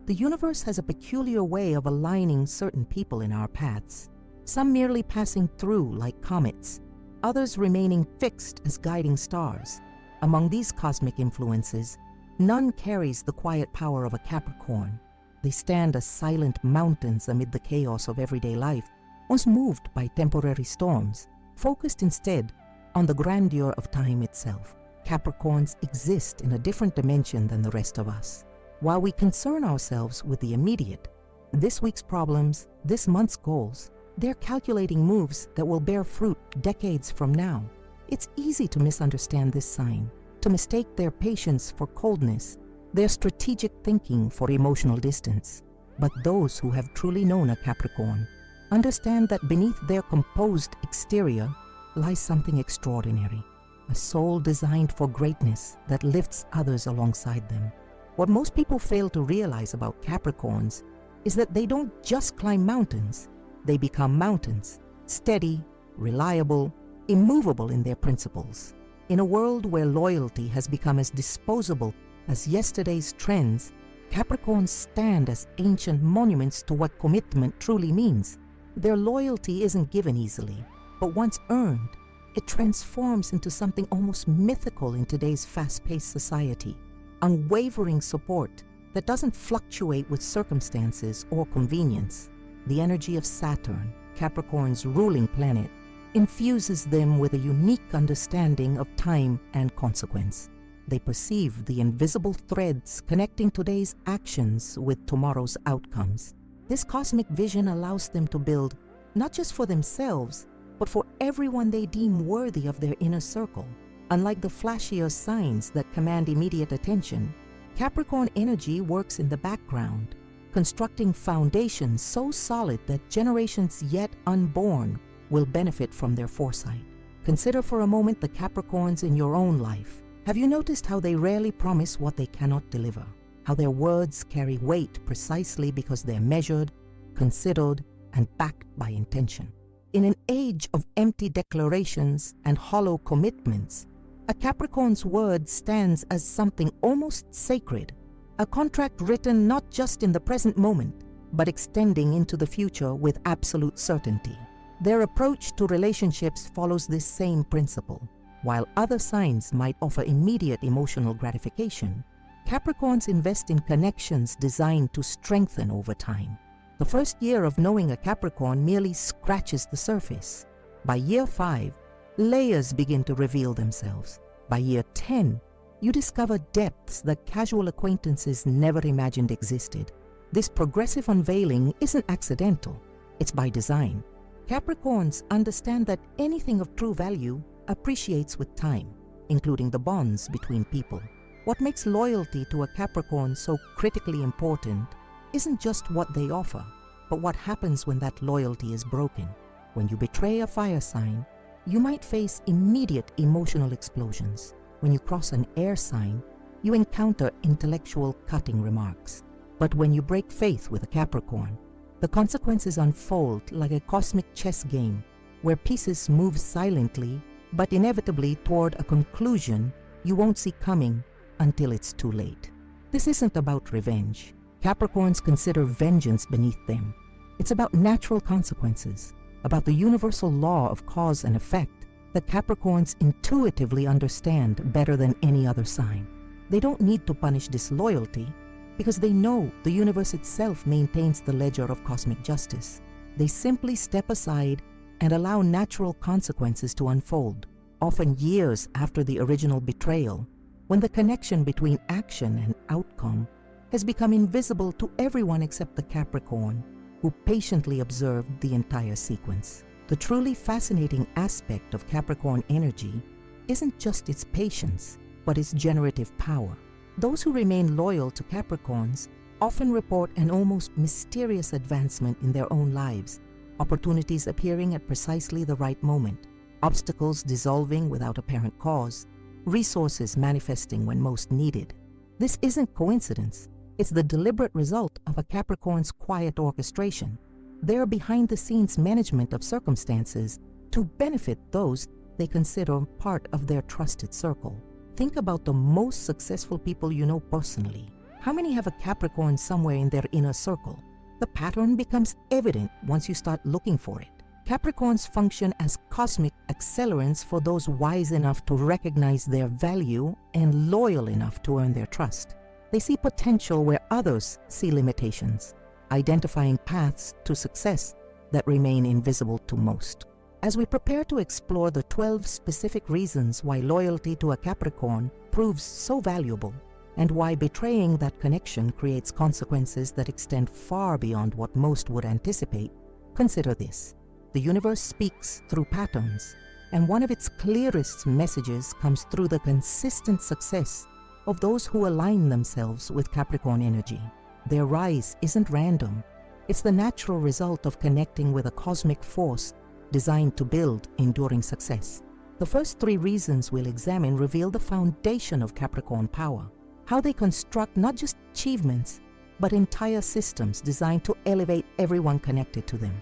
The universe has a peculiar way of aligning certain people in our paths, some merely passing through like comets, others remaining fixed as guiding stars. Among these cosmic influences, none carries the quiet power of a Capricorn. They stand as silent mountains amid the chaos of everyday life, once moved by temporary storms, focused instead on the grandeur of time itself. Capricorns exist in a different dimension than the rest of us. While we concern ourselves with the immediate, this week's problems, this month's goals, they're calculating moves that will bear fruit decades from now. It's easy to misunderstand this sign, to mistake their patience for coldness, their strategic thinking for emotional distance. But those who have truly known a Capricorn understand that beneath their composed exterior lies something extraordinary, a soul designed for greatness that lifts others alongside them. What most people fail to realize about Capricorns is that they don't just climb mountains, they become mountains, steady, reliable, immovable in their principles. In a world where loyalty has become as disposable as yesterday's trends, Capricorns stand as ancient monuments to what commitment truly means. Their loyalty isn't given easily, but once earned, it transforms into something almost mythical in today's fast-paced society. Unwavering support that doesn't fluctuate with circumstances or convenience. The energy of Saturn, Capricorn's ruling planet, infuses them with a unique understanding of time and consequence. They perceive the invisible threads connecting today's actions with tomorrow's outcomes. This cosmic vision allows them to build not just for themselves, but for everyone they deem worthy of their inner circle. Unlike the flashier signs that command immediate attention, Capricorn energy works in the background, constructing foundations so solid that generations yet unborn will benefit from their foresight. Consider for a moment the Capricorns in your own life. Have you noticed how they rarely promise what they cannot deliver? How their words carry weight precisely because they're measured, considered, and backed by intention. In an age of empty declarations and hollow commitments, a Capricorn's word stands as something almost sacred, a contract written not just in the present moment, but extending into the future with absolute certainty. Their approach to relationships follows this same principle. While other signs might offer immediate emotional gratification, Capricorns invest in connections designed to strengthen over time. The first year of knowing a Capricorn merely scratches the surface. By year 5, layers begin to reveal themselves. By year 10, you discover depths that casual acquaintances never imagined existed. This progressive unveiling isn't accidental, it's by design. Capricorns understand that anything of true value appreciates with time, including the bonds between people. What makes loyalty to a Capricorn so critically important isn't just what they offer, but what happens when that loyalty is broken. When you betray a fire sign, you might face immediate emotional explosions. When you cross an air sign, you encounter intellectual cutting remarks. But when you break faith with a Capricorn, the consequences unfold like a cosmic chess game where pieces move silently but inevitably toward a conclusion you won't see coming until it's too late. This isn't about revenge. Capricorns consider vengeance beneath them. It's about natural consequences, about the universal law of cause and effect that Capricorns intuitively understand better than any other sign. They don't need to punish disloyalty because they know the universe itself maintains the ledger of cosmic justice. They simply step aside and allow natural consequences to unfold, often years after the original betrayal, when the connection between action and outcome has become invisible to everyone except the Capricorn, who patiently observed the entire sequence. The truly fascinating aspect of Capricorn energy isn't just its patience, but its generative power. Those who remain loyal to Capricorns often report an almost mysterious advancement in their own lives, opportunities appearing at precisely the right moment, obstacles dissolving without apparent cause, resources manifesting when most needed. This isn't coincidence. It's the deliberate result of a Capricorn's quiet orchestration, their behind-the-scenes management of circumstances to benefit those they consider part of their trusted circle. Think about the most successful people you know personally. How many have a Capricorn somewhere in their inner circle? The pattern becomes evident once you start looking for it. Capricorns function as cosmic accelerants for those wise enough to recognize their value and loyal enough to earn their trust. They see potential where others see limitations, identifying paths to success that remain invisible to most. As we prepare to explore the 12 specific reasons why loyalty to a Capricorn proves so valuable, and why betraying that connection creates consequences that extend far beyond what most would anticipate, consider this. The universe speaks through patterns, and one of its clearest messages comes through the consistent success of those who align themselves with Capricorn energy. Their rise isn't random. It's the natural result of connecting with a cosmic force designed to build enduring success. The first 3 reasons we'll examine reveal the foundation of Capricorn power, how they construct not just achievements, but entire systems designed to elevate everyone connected to them.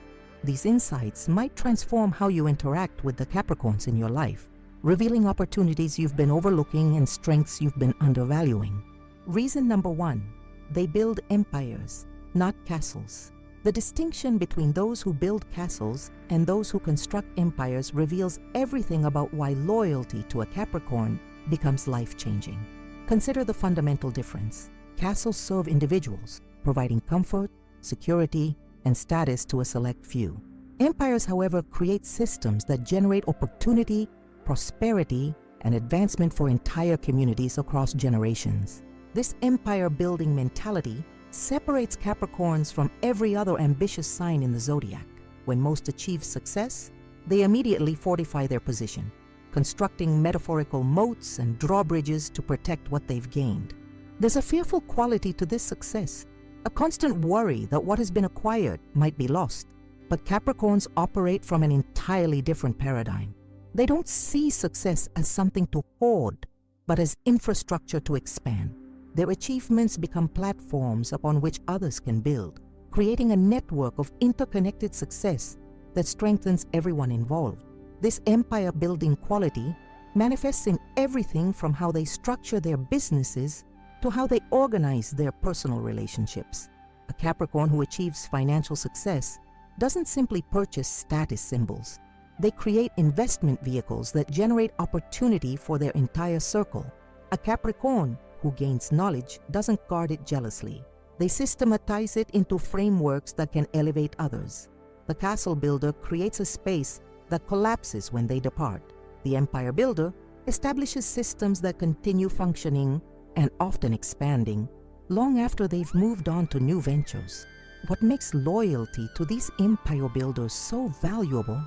These insights might transform how you interact with the Capricorns in your life, revealing opportunities you've been overlooking and strengths you've been undervaluing. Reason number 1, they build empires, not castles. The distinction between those who build castles and those who construct empires reveals everything about why loyalty to a Capricorn becomes life-changing. Consider the fundamental difference. Castles serve individuals, providing comfort, security, and status to a select few. Empires, however, create systems that generate opportunity, prosperity, and advancement for entire communities across generations. This empire-building mentality separates Capricorns from every other ambitious sign in the zodiac. When most achieve success, they immediately fortify their position, constructing metaphorical moats and drawbridges to protect what they've gained. There's a fearful quality to this success, a constant worry that what has been acquired might be lost. But Capricorns operate from an entirely different paradigm. They don't see success as something to hoard, but as infrastructure to expand. Their achievements become platforms upon which others can build, creating a network of interconnected success that strengthens everyone involved. This empire-building quality manifests in everything from how they structure their businesses to how they organize their personal relationships. A Capricorn who achieves financial success doesn't simply purchase status symbols. They create investment vehicles that generate opportunity for their entire circle. A Capricorn who gains knowledge doesn't guard it jealously. They systematize it into frameworks that can elevate others. The castle builder creates a space that collapses when they depart. The empire builder establishes systems that continue functioning and often expanding long after they've moved on to new ventures. What makes loyalty to these empire builders so valuable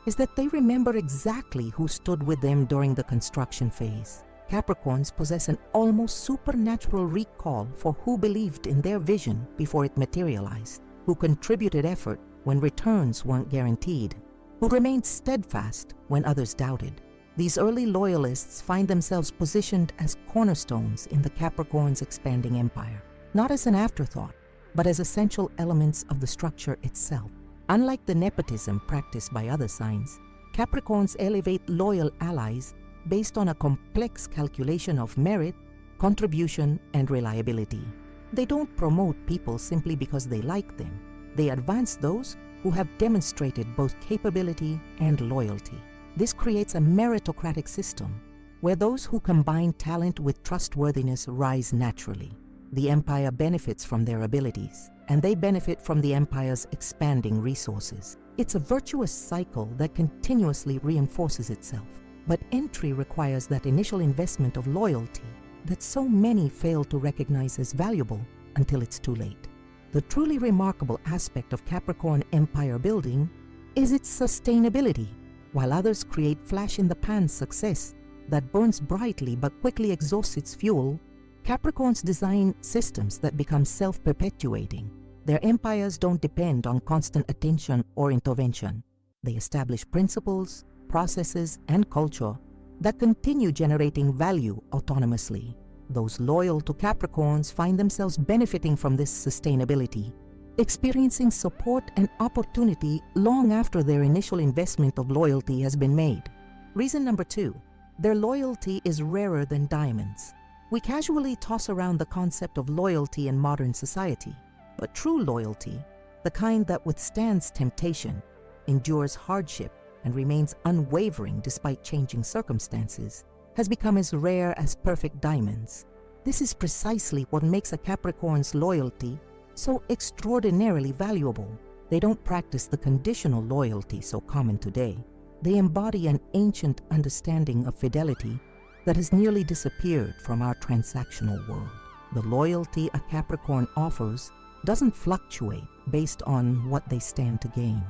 is that they remember exactly who stood with them during the construction phase. Capricorns possess an almost supernatural recall for who believed in their vision before it materialized, who contributed effort when returns weren't guaranteed, who remained steadfast when others doubted. These early loyalists find themselves positioned as cornerstones in the Capricorn's expanding empire, not as an afterthought, but as essential elements of the structure itself. Unlike the nepotism practiced by other signs, Capricorns elevate loyal allies based on a complex calculation of merit, contribution, and reliability. They don't promote people simply because they like them. They advance those who have demonstrated both capability and loyalty. This creates a meritocratic system where those who combine talent with trustworthiness rise naturally. The empire benefits from their abilities, and they benefit from the empire's expanding resources. It's a virtuous cycle that continuously reinforces itself. But entry requires that initial investment of loyalty that so many fail to recognize as valuable until it's too late. The truly remarkable aspect of Capricorn empire building is its sustainability. While others create flash-in-the-pan success that burns brightly but quickly exhausts its fuel, Capricorns design systems that become self-perpetuating. Their empires don't depend on constant attention or intervention. They establish principles, processes, and culture that continue generating value autonomously. Those loyal to Capricorns find themselves benefiting from this sustainability, experiencing support and opportunity long after their initial investment of loyalty has been made. Reason number 2, their loyalty is rarer than diamonds. We casually toss around the concept of loyalty in modern society, but true loyalty, the kind that withstands temptation, endures hardship, and remains unwavering despite changing circumstances, has become as rare as perfect diamonds. This is precisely what makes a Capricorn's loyalty so extraordinarily valuable. They don't practice the conditional loyalty so common today. They embody an ancient understanding of fidelity that has nearly disappeared from our transactional world. The loyalty a Capricorn offers doesn't fluctuate based on what they stand to gain.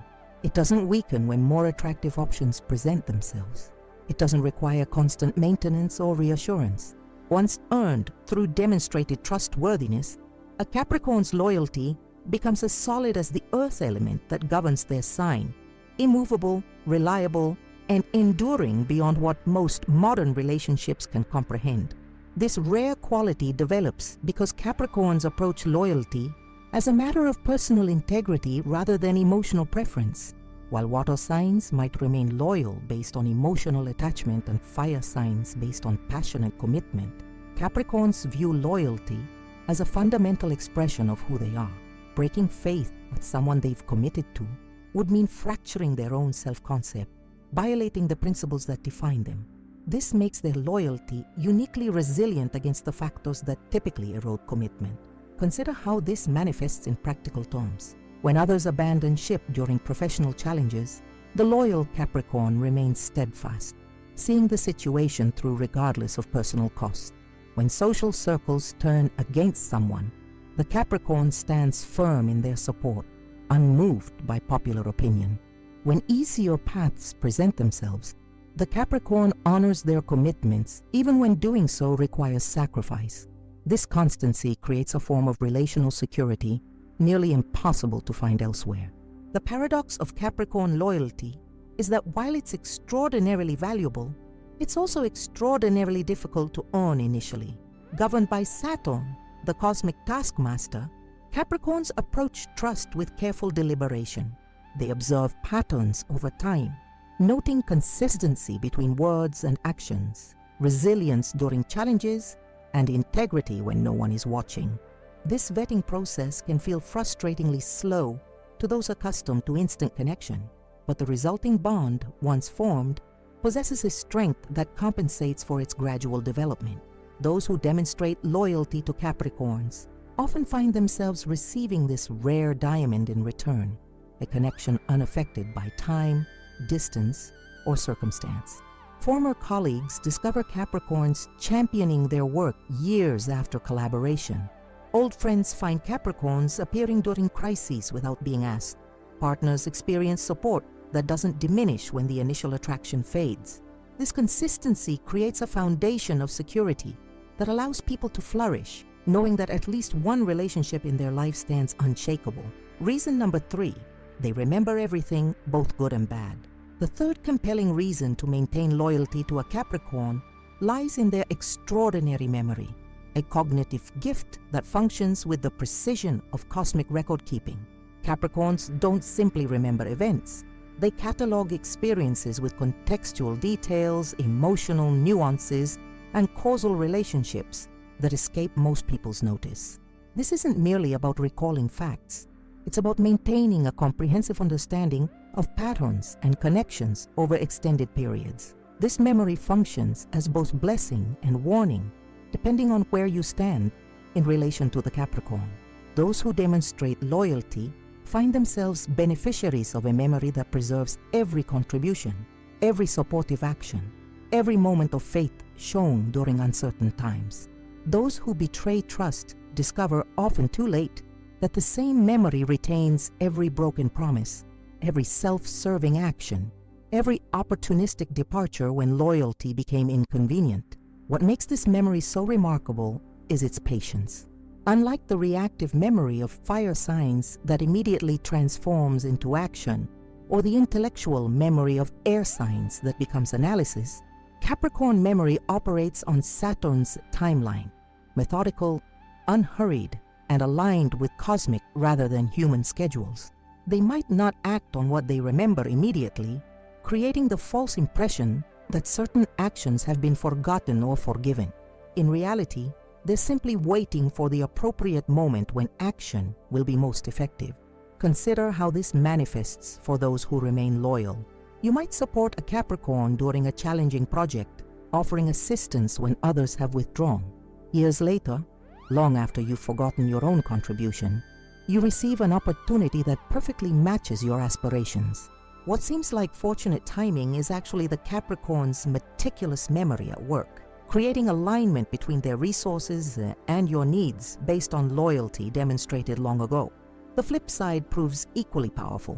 It doesn't weaken when more attractive options present themselves. It doesn't require constant maintenance or reassurance. Once earned through demonstrated trustworthiness, a Capricorn's loyalty becomes as solid as the earth element that governs their sign, immovable, reliable, and enduring beyond what most modern relationships can comprehend. This rare quality develops because Capricorns approach loyalty as a matter of personal integrity rather than emotional preference. While water signs might remain loyal based on emotional attachment and fire signs based on passionate commitment, Capricorns view loyalty as a fundamental expression of who they are. Breaking faith with someone they've committed to would mean fracturing their own self-concept, violating the principles that define them. This makes their loyalty uniquely resilient against the factors that typically erode commitment. Consider how this manifests in practical terms. When others abandon ship during professional challenges, the loyal Capricorn remains steadfast, seeing the situation through regardless of personal cost. When social circles turn against someone, the Capricorn stands firm in their support, unmoved by popular opinion. When easier paths present themselves, the Capricorn honors their commitments even when doing so requires sacrifice. This constancy creates a form of relational security nearly impossible to find elsewhere. The paradox of Capricorn loyalty is that while it's extraordinarily valuable, it's also extraordinarily difficult to earn initially. Governed by Saturn, the cosmic taskmaster, Capricorns approach trust with careful deliberation. They observe patterns over time, noting consistency between words and actions, resilience during challenges, and integrity when no one is watching. This vetting process can feel frustratingly slow to those accustomed to instant connection, but the resulting bond, once formed, possesses a strength that compensates for its gradual development. Those who demonstrate loyalty to Capricorns often find themselves receiving this rare diamond in return, a connection unaffected by time, distance, or circumstance. Former colleagues discover Capricorns championing their work years after collaboration. Old friends find Capricorns appearing during crises without being asked. Partners experience support that doesn't diminish when the initial attraction fades. This consistency creates a foundation of security that allows people to flourish, knowing that at least one relationship in their life stands unshakable. Reason number 3, they remember everything, both good and bad. The third compelling reason to maintain loyalty to a Capricorn lies in their extraordinary memory, a cognitive gift that functions with the precision of cosmic record-keeping. Capricorns don't simply remember events. They catalog experiences with contextual details, emotional nuances, and causal relationships that escape most people's notice. This isn't merely about recalling facts. It's about maintaining a comprehensive understanding of patterns and connections over extended periods. This memory functions as both blessing and warning, depending on where you stand in relation to the Capricorn. Those who demonstrate loyalty find themselves beneficiaries of a memory that preserves every contribution, every supportive action, every moment of faith shown during uncertain times. Those who betray trust discover, often too late, that the same memory retains every broken promise, every self-serving action, every opportunistic departure when loyalty became inconvenient. What makes this memory so remarkable is its patience. Unlike the reactive memory of fire signs that immediately transforms into action, or the intellectual memory of air signs that becomes analysis, Capricorn memory operates on Saturn's timeline, methodical, unhurried, and aligned with cosmic rather than human schedules. They might not act on what they remember immediately, creating the false impression that certain actions have been forgotten or forgiven. In reality, they're simply waiting for the appropriate moment when action will be most effective. Consider how this manifests for those who remain loyal. You might support a Capricorn during a challenging project, offering assistance when others have withdrawn. Years later, long after you've forgotten your own contribution, you receive an opportunity that perfectly matches your aspirations. What seems like fortunate timing is actually the Capricorn's meticulous memory at work, creating alignment between their resources and your needs based on loyalty demonstrated long ago. The flip side proves equally powerful.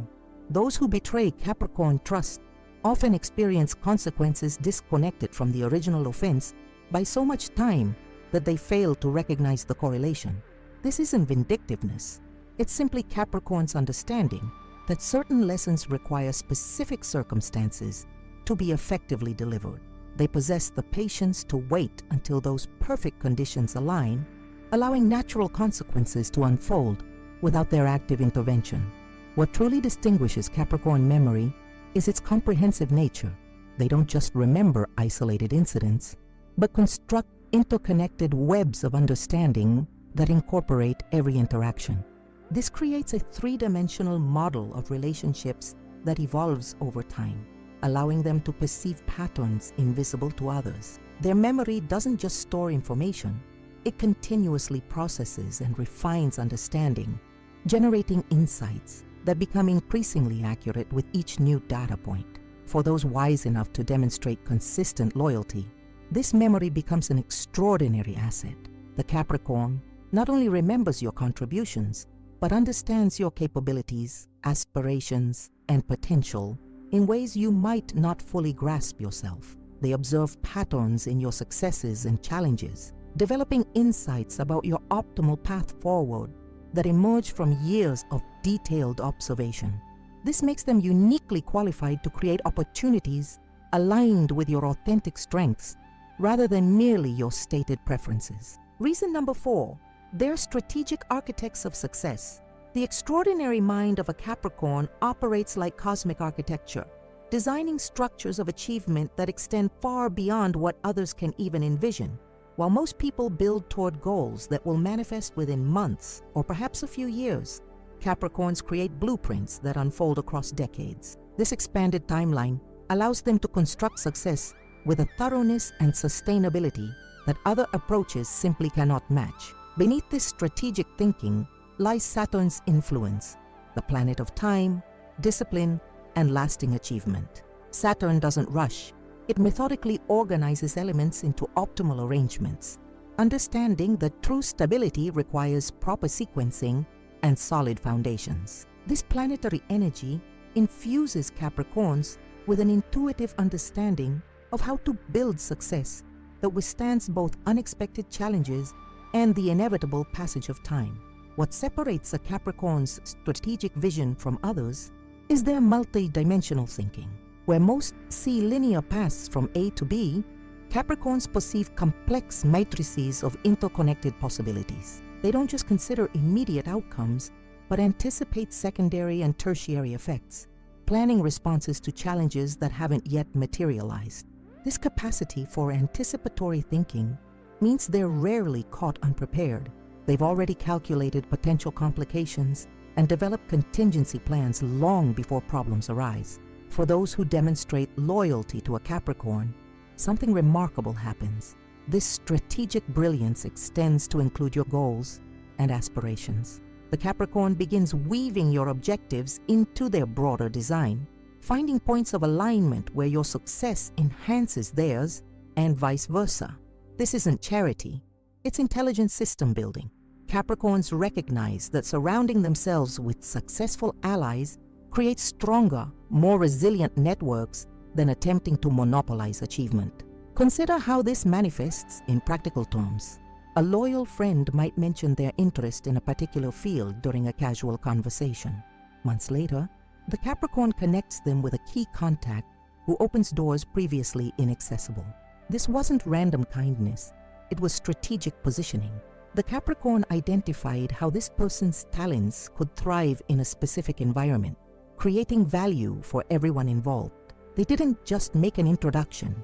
Those who betray Capricorn trust often experience consequences disconnected from the original offense by so much time that they fail to recognize the correlation. This isn't vindictiveness. It's simply Capricorn's understanding that certain lessons require specific circumstances to be effectively delivered. They possess the patience to wait until those perfect conditions align, allowing natural consequences to unfold without their active intervention. What truly distinguishes Capricorn memory is its comprehensive nature. They don't just remember isolated incidents, but construct interconnected webs of understanding that incorporate every interaction. This creates a three-dimensional model of relationships that evolves over time, allowing them to perceive patterns invisible to others. Their memory doesn't just store information, it continuously processes and refines understanding, generating insights that become increasingly accurate with each new data point. For those wise enough to demonstrate consistent loyalty, this memory becomes an extraordinary asset. The Capricorn not only remembers your contributions, but understands your capabilities, aspirations, and potential in ways you might not fully grasp yourself. They observe patterns in your successes and challenges, developing insights about your optimal path forward that emerge from years of detailed observation. This makes them uniquely qualified to create opportunities aligned with your authentic strengths rather than merely your stated preferences. Reason number 4, they're strategic architects of success. The extraordinary mind of a Capricorn operates like cosmic architecture, designing structures of achievement that extend far beyond what others can even envision. While most people build toward goals that will manifest within months or perhaps a few years, Capricorns create blueprints that unfold across decades. This expanded timeline allows them to construct success with a thoroughness and sustainability that other approaches simply cannot match. Beneath this strategic thinking lies Saturn's influence, the planet of time, discipline, and lasting achievement. Saturn doesn't rush. It methodically organizes elements into optimal arrangements, understanding that true stability requires proper sequencing and solid foundations. This planetary energy infuses Capricorns with an intuitive understanding of how to build success that withstands both unexpected challenges and the inevitable passage of time. What separates a Capricorn's strategic vision from others is their multi-dimensional thinking. Where most see linear paths from A to B, Capricorns perceive complex matrices of interconnected possibilities. They don't just consider immediate outcomes, but anticipate secondary and tertiary effects, planning responses to challenges that haven't yet materialized. This capacity for anticipatory thinking means they're rarely caught unprepared. They've already calculated potential complications and developed contingency plans long before problems arise. For those who demonstrate loyalty to a Capricorn, something remarkable happens. This strategic brilliance extends to include your goals and aspirations. The Capricorn begins weaving your objectives into their broader design, finding points of alignment where your success enhances theirs and vice versa. This isn't charity, it's intelligent system building. Capricorns recognize that surrounding themselves with successful allies creates stronger, more resilient networks than attempting to monopolize achievement. Consider how this manifests in practical terms. A loyal friend might mention their interest in a particular field during a casual conversation. Months later, the Capricorn connects them with a key contact who opens doors previously inaccessible. This wasn't random kindness, it was strategic positioning. The Capricorn identified how this person's talents could thrive in a specific environment, creating value for everyone involved. They didn't just make an introduction,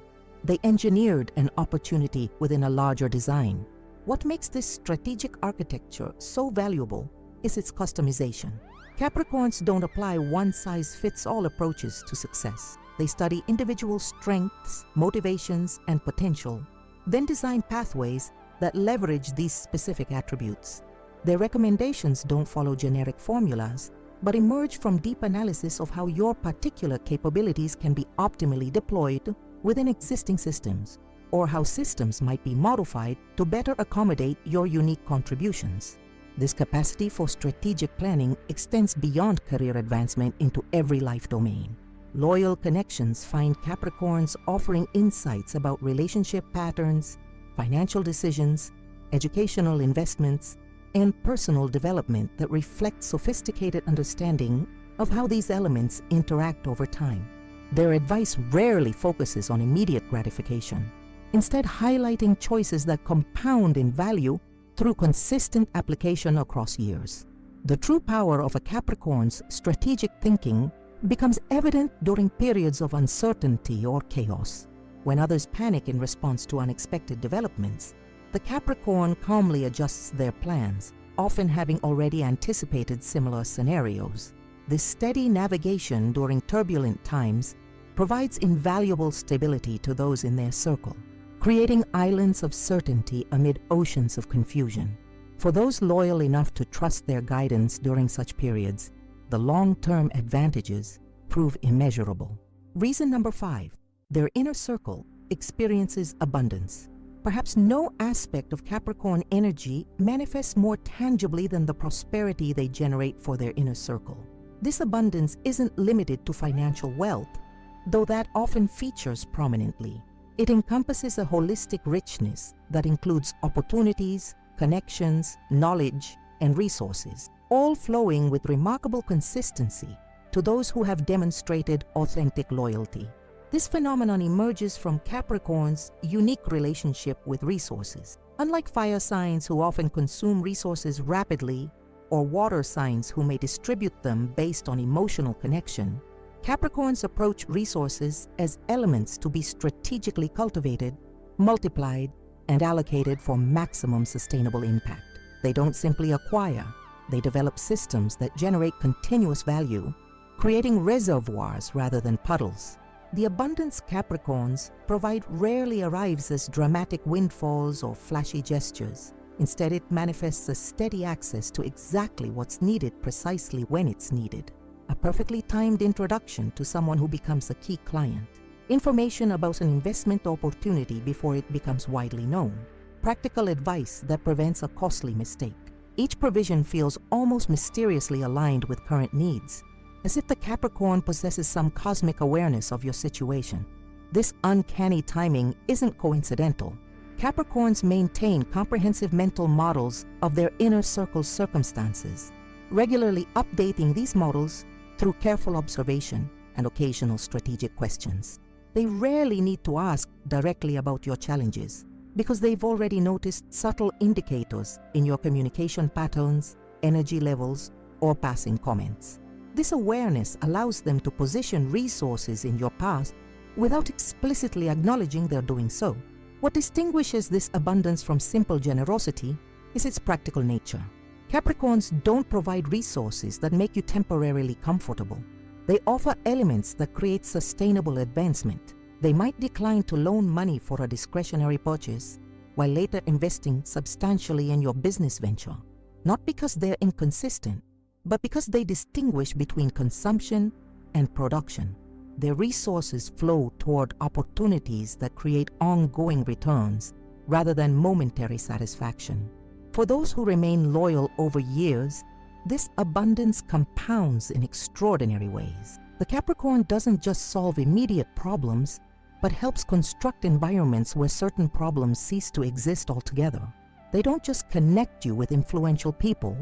They engineered an opportunity within a larger design. What makes this strategic architecture so valuable is its customization. Capricorns don't apply one-size-fits-all approaches to success. They study individual strengths, motivations, and potential, then design pathways that leverage these specific attributes. Their recommendations don't follow generic formulas, but emerge from deep analysis of how your particular capabilities can be optimally deployed within existing systems, or how systems might be modified to better accommodate your unique contributions. This capacity for strategic planning extends beyond career advancement into every life domain. Loyal connections find Capricorns offering insights about relationship patterns, financial decisions, educational investments, and personal development that reflect sophisticated understanding of how these elements interact over time. Their advice rarely focuses on immediate gratification, instead highlighting choices that compound in value through consistent application across years. The true power of a Capricorn's strategic thinking becomes evident during periods of uncertainty or chaos. When others panic in response to unexpected developments, the Capricorn calmly adjusts their plans, often having already anticipated similar scenarios. This steady navigation during turbulent times provides invaluable stability to those in their circle, creating islands of certainty amid oceans of confusion. For those loyal enough to trust their guidance during such periods, the long-term advantages prove immeasurable. Reason number 5, their inner circle experiences abundance. Perhaps no aspect of Capricorn energy manifests more tangibly than the prosperity they generate for their inner circle. This abundance isn't limited to financial wealth, though that often features prominently. It encompasses a holistic richness that includes opportunities, connections, knowledge, and resources, all flowing with remarkable consistency to those who have demonstrated authentic loyalty. This phenomenon emerges from Capricorn's unique relationship with resources. Unlike fire signs who often consume resources rapidly, or water signs who may distribute them based on emotional connection, Capricorns approach resources as elements to be strategically cultivated, multiplied, and allocated for maximum sustainable impact. They don't simply acquire, they develop systems that generate continuous value, creating reservoirs rather than puddles. The abundance Capricorns provide rarely arrives as dramatic windfalls or flashy gestures. Instead, it manifests as steady access to exactly what's needed precisely when it's needed. A perfectly timed introduction to someone who becomes a key client. Information about an investment opportunity before it becomes widely known. Practical advice that prevents a costly mistake. Each provision feels almost mysteriously aligned with current needs, as if the Capricorn possesses some cosmic awareness of your situation. This uncanny timing isn't coincidental. Capricorns maintain comprehensive mental models of their inner circle circumstances, regularly updating these models through careful observation and occasional strategic questions. They rarely need to ask directly about your challenges because they've already noticed subtle indicators in your communication patterns, energy levels, or passing comments. This awareness allows them to position resources in your path without explicitly acknowledging they're doing so. What distinguishes this abundance from simple generosity is its practical nature. Capricorns don't provide resources that make you temporarily comfortable. They offer elements that create sustainable advancement. They might decline to loan money for a discretionary purchase, while later investing substantially in your business venture, not because they're inconsistent, but because they distinguish between consumption and production. Their resources flow toward opportunities that create ongoing returns rather than momentary satisfaction. For those who remain loyal over years, this abundance compounds in extraordinary ways. The Capricorn doesn't just solve immediate problems, but helps construct environments where certain problems cease to exist altogether. They don't just connect you with influential people,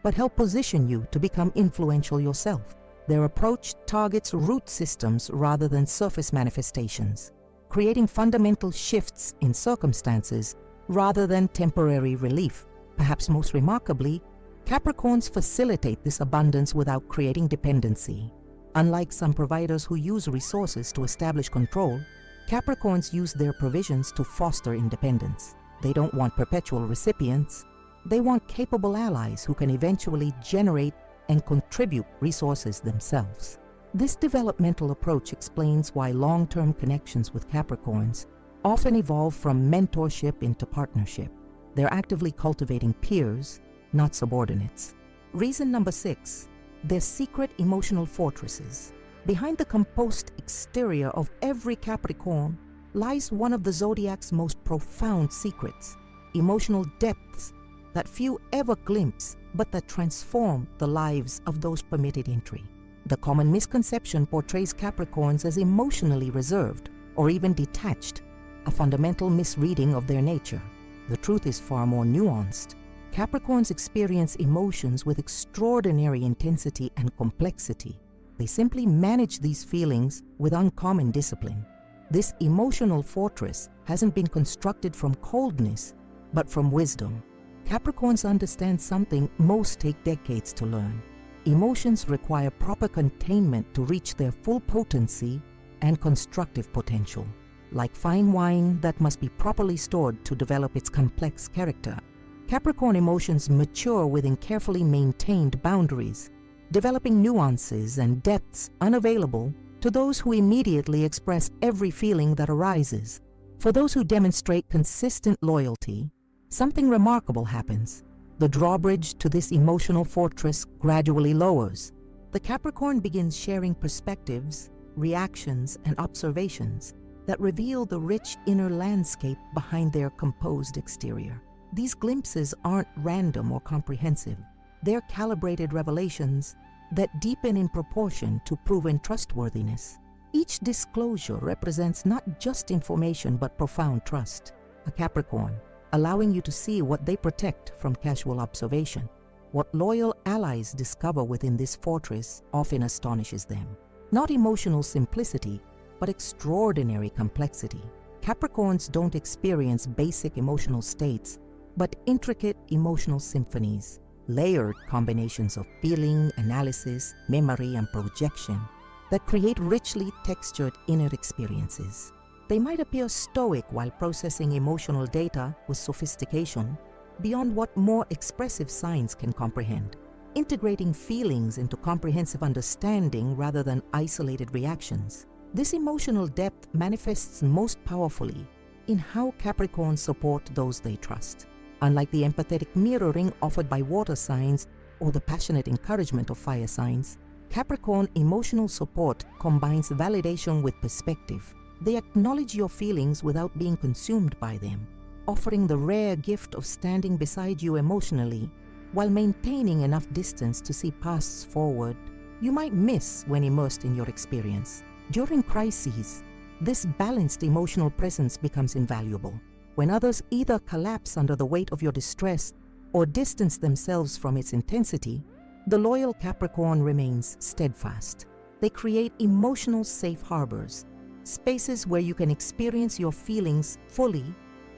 but help position you to become influential yourself. Their approach targets root systems rather than surface manifestations, creating fundamental shifts in circumstances rather than temporary relief. Perhaps most remarkably, Capricorns facilitate this abundance without creating dependency. Unlike some providers who use resources to establish control, Capricorns use their provisions to foster independence. They don't want perpetual recipients. They want capable allies who can eventually generate and contribute resources themselves. This developmental approach explains why long-term connections with Capricorns often evolve from mentorship into partnership. They're actively cultivating peers, not subordinates. Reason number 6, they're secret emotional fortresses. Behind the composed exterior of every Capricorn lies one of the Zodiac's most profound secrets, emotional depths that few ever glimpse but that transform the lives of those permitted entry. The common misconception portrays Capricorns as emotionally reserved or even detached, a fundamental misreading of their nature. The truth is far more nuanced. Capricorns experience emotions with extraordinary intensity and complexity. They simply manage these feelings with uncommon discipline. This emotional fortress hasn't been constructed from coldness, but from wisdom. Capricorns understand something most take decades to learn. Emotions require proper containment to reach their full potency and constructive potential. Like fine wine that must be properly stored to develop its complex character, Capricorn emotions mature within carefully maintained boundaries, developing nuances and depths unavailable to those who immediately express every feeling that arises. For those who demonstrate consistent loyalty, something remarkable happens. The drawbridge to this emotional fortress gradually lowers. The Capricorn begins sharing perspectives, reactions, and observations that reveal the rich inner landscape behind their composed exterior. These glimpses aren't random or comprehensive. They're calibrated revelations that deepen in proportion to proven trustworthiness. Each disclosure represents not just information but profound trust. A Capricorn, allowing you to see what they protect from casual observation. What loyal allies discover within this fortress often astonishes them. Not emotional simplicity, but extraordinary complexity. Capricorns don't experience basic emotional states, but intricate emotional symphonies, layered combinations of feeling, analysis, memory, and projection that create richly textured inner experiences. They might appear stoic while processing emotional data with sophistication beyond what more expressive signs can comprehend, integrating feelings into comprehensive understanding rather than isolated reactions. This emotional depth manifests most powerfully in how Capricorns support those they trust. Unlike the empathetic mirroring offered by water signs or the passionate encouragement of fire signs, Capricorn emotional support combines validation with perspective. They acknowledge your feelings without being consumed by them, offering the rare gift of standing beside you emotionally while maintaining enough distance to see paths forward you might miss when immersed in your experience. During crises, this balanced emotional presence becomes invaluable. When others either collapse under the weight of your distress or distance themselves from its intensity, the loyal Capricorn remains steadfast. They create emotional safe harbors, spaces where you can experience your feelings fully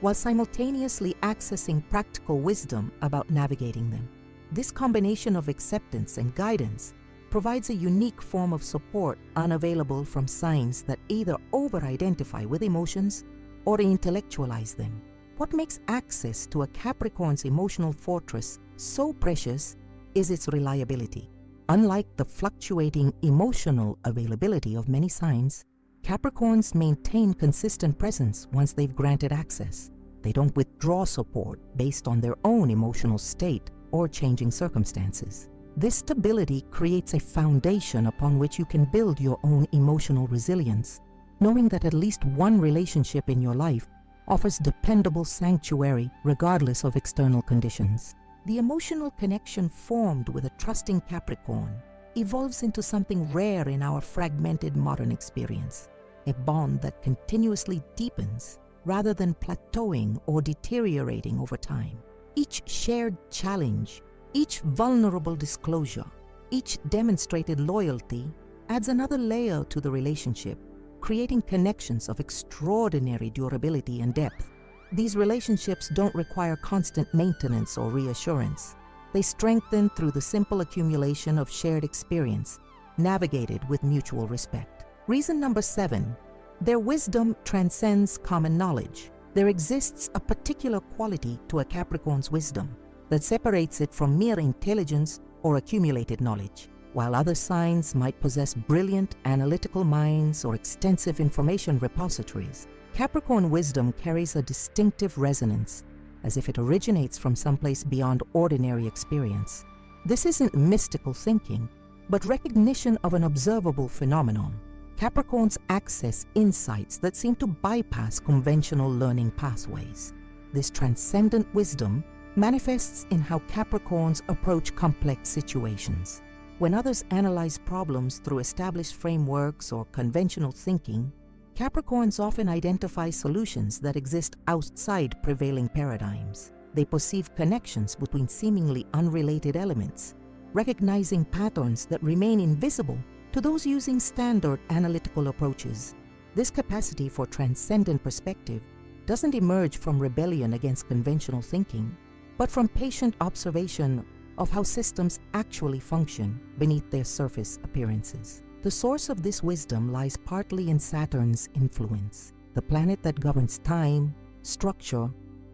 while simultaneously accessing practical wisdom about navigating them. This combination of acceptance and guidance provides a unique form of support unavailable from signs that either over-identify with emotions or intellectualize them. What makes access to a Capricorn's emotional fortress so precious is its reliability. Unlike the fluctuating emotional availability of many signs, Capricorns maintain consistent presence once they've granted access. They don't withdraw support based on their own emotional state or changing circumstances. This stability creates a foundation upon which you can build your own emotional resilience, knowing that at least one relationship in your life offers dependable sanctuary regardless of external conditions. The emotional connection formed with a trusting Capricorn evolves into something rare in our fragmented modern experience, a bond that continuously deepens rather than plateauing or deteriorating over time. Each shared challenge, each vulnerable disclosure, each demonstrated loyalty adds another layer to the relationship, creating connections of extraordinary durability and depth. These relationships don't require constant maintenance or reassurance. They strengthen through the simple accumulation of shared experience, navigated with mutual respect. Reason number 7, Their wisdom transcends common knowledge. There exists a particular quality to a Capricorn's wisdom that separates it from mere intelligence or accumulated knowledge. While other signs might possess brilliant analytical minds or extensive information repositories, Capricorn wisdom carries a distinctive resonance, as if it originates from someplace beyond ordinary experience. This isn't mystical thinking, but recognition of an observable phenomenon. Capricorns access insights that seem to bypass conventional learning pathways. This transcendent wisdom manifests in how Capricorns approach complex situations. When others analyze problems through established frameworks or conventional thinking, Capricorns often identify solutions that exist outside prevailing paradigms. They perceive connections between seemingly unrelated elements, recognizing patterns that remain invisible to those using standard analytical approaches. This capacity for transcendent perspective doesn't emerge from rebellion against conventional thinking, but from patient observation of how systems actually function beneath their surface appearances. The source of this wisdom lies partly in Saturn's influence, the planet that governs time, structure,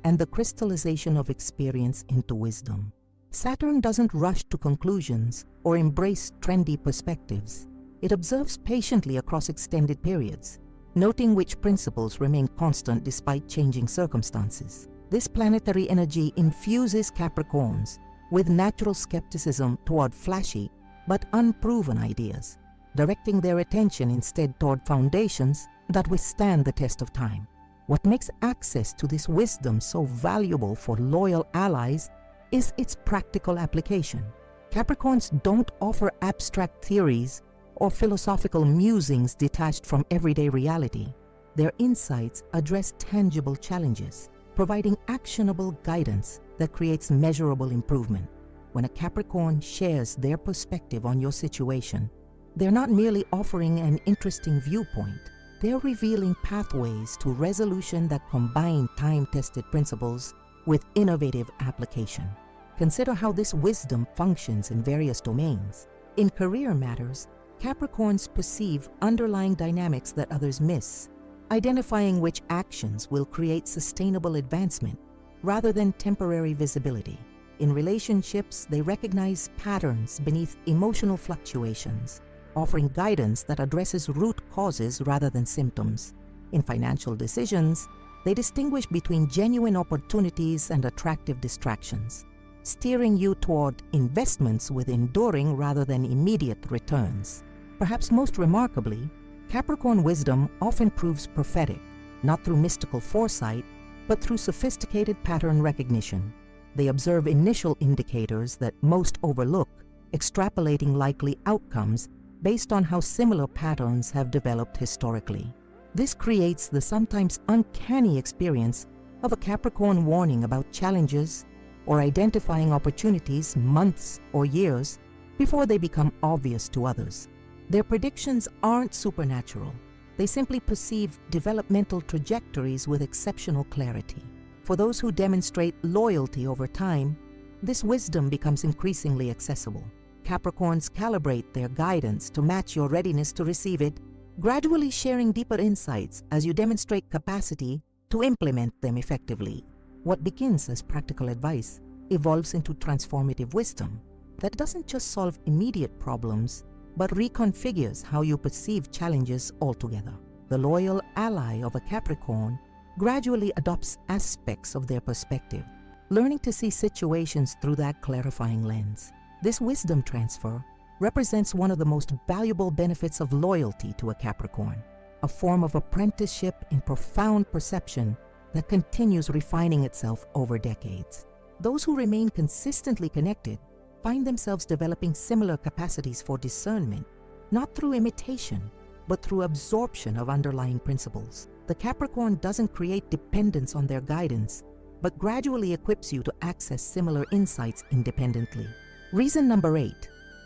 and the crystallization of experience into wisdom. Saturn doesn't rush to conclusions or embrace trendy perspectives. It observes patiently across extended periods, noting which principles remain constant despite changing circumstances. This planetary energy infuses Capricorns with natural skepticism toward flashy but unproven ideas, directing their attention instead toward foundations that withstand the test of time. What makes access to this wisdom so valuable for loyal allies is its practical application. Capricorns don't offer abstract theories or philosophical musings detached from everyday reality. Their insights address tangible challenges, providing actionable guidance that creates measurable improvement. When a Capricorn shares their perspective on your situation, they're not merely offering an interesting viewpoint. They're revealing pathways to resolution that combine time-tested principles with innovative application. Consider how this wisdom functions in various domains. In career matters, Capricorns perceive underlying dynamics that others miss, identifying which actions will create sustainable advancement rather than temporary visibility. In relationships, they recognize patterns beneath emotional fluctuations, offering guidance that addresses root causes rather than symptoms. In financial decisions, they distinguish between genuine opportunities and attractive distractions, steering you toward investments with enduring rather than immediate returns. Perhaps most remarkably, Capricorn wisdom often proves prophetic, not through mystical foresight, but through sophisticated pattern recognition. They observe initial indicators that most overlook, extrapolating likely outcomes based on how similar patterns have developed historically. This creates the sometimes uncanny experience of a Capricorn warning about challenges or identifying opportunities months or years before they become obvious to others. Their predictions aren't supernatural. They simply perceive developmental trajectories with exceptional clarity. For those who demonstrate loyalty over time, this wisdom becomes increasingly accessible. Capricorns calibrate their guidance to match your readiness to receive it, gradually sharing deeper insights as you demonstrate capacity to implement them effectively. What begins as practical advice evolves into transformative wisdom that doesn't just solve immediate problems, but reconfigures how you perceive challenges altogether. The loyal ally of a Capricorn gradually adopts aspects of their perspective, learning to see situations through that clarifying lens. This wisdom transfer represents one of the most valuable benefits of loyalty to a Capricorn, a form of apprenticeship in profound perception that continues refining itself over decades. Those who remain consistently connected find themselves developing similar capacities for discernment, not through imitation, but through absorption of underlying principles. The Capricorn doesn't create dependence on their guidance, but gradually equips you to access similar insights independently. Reason number 8,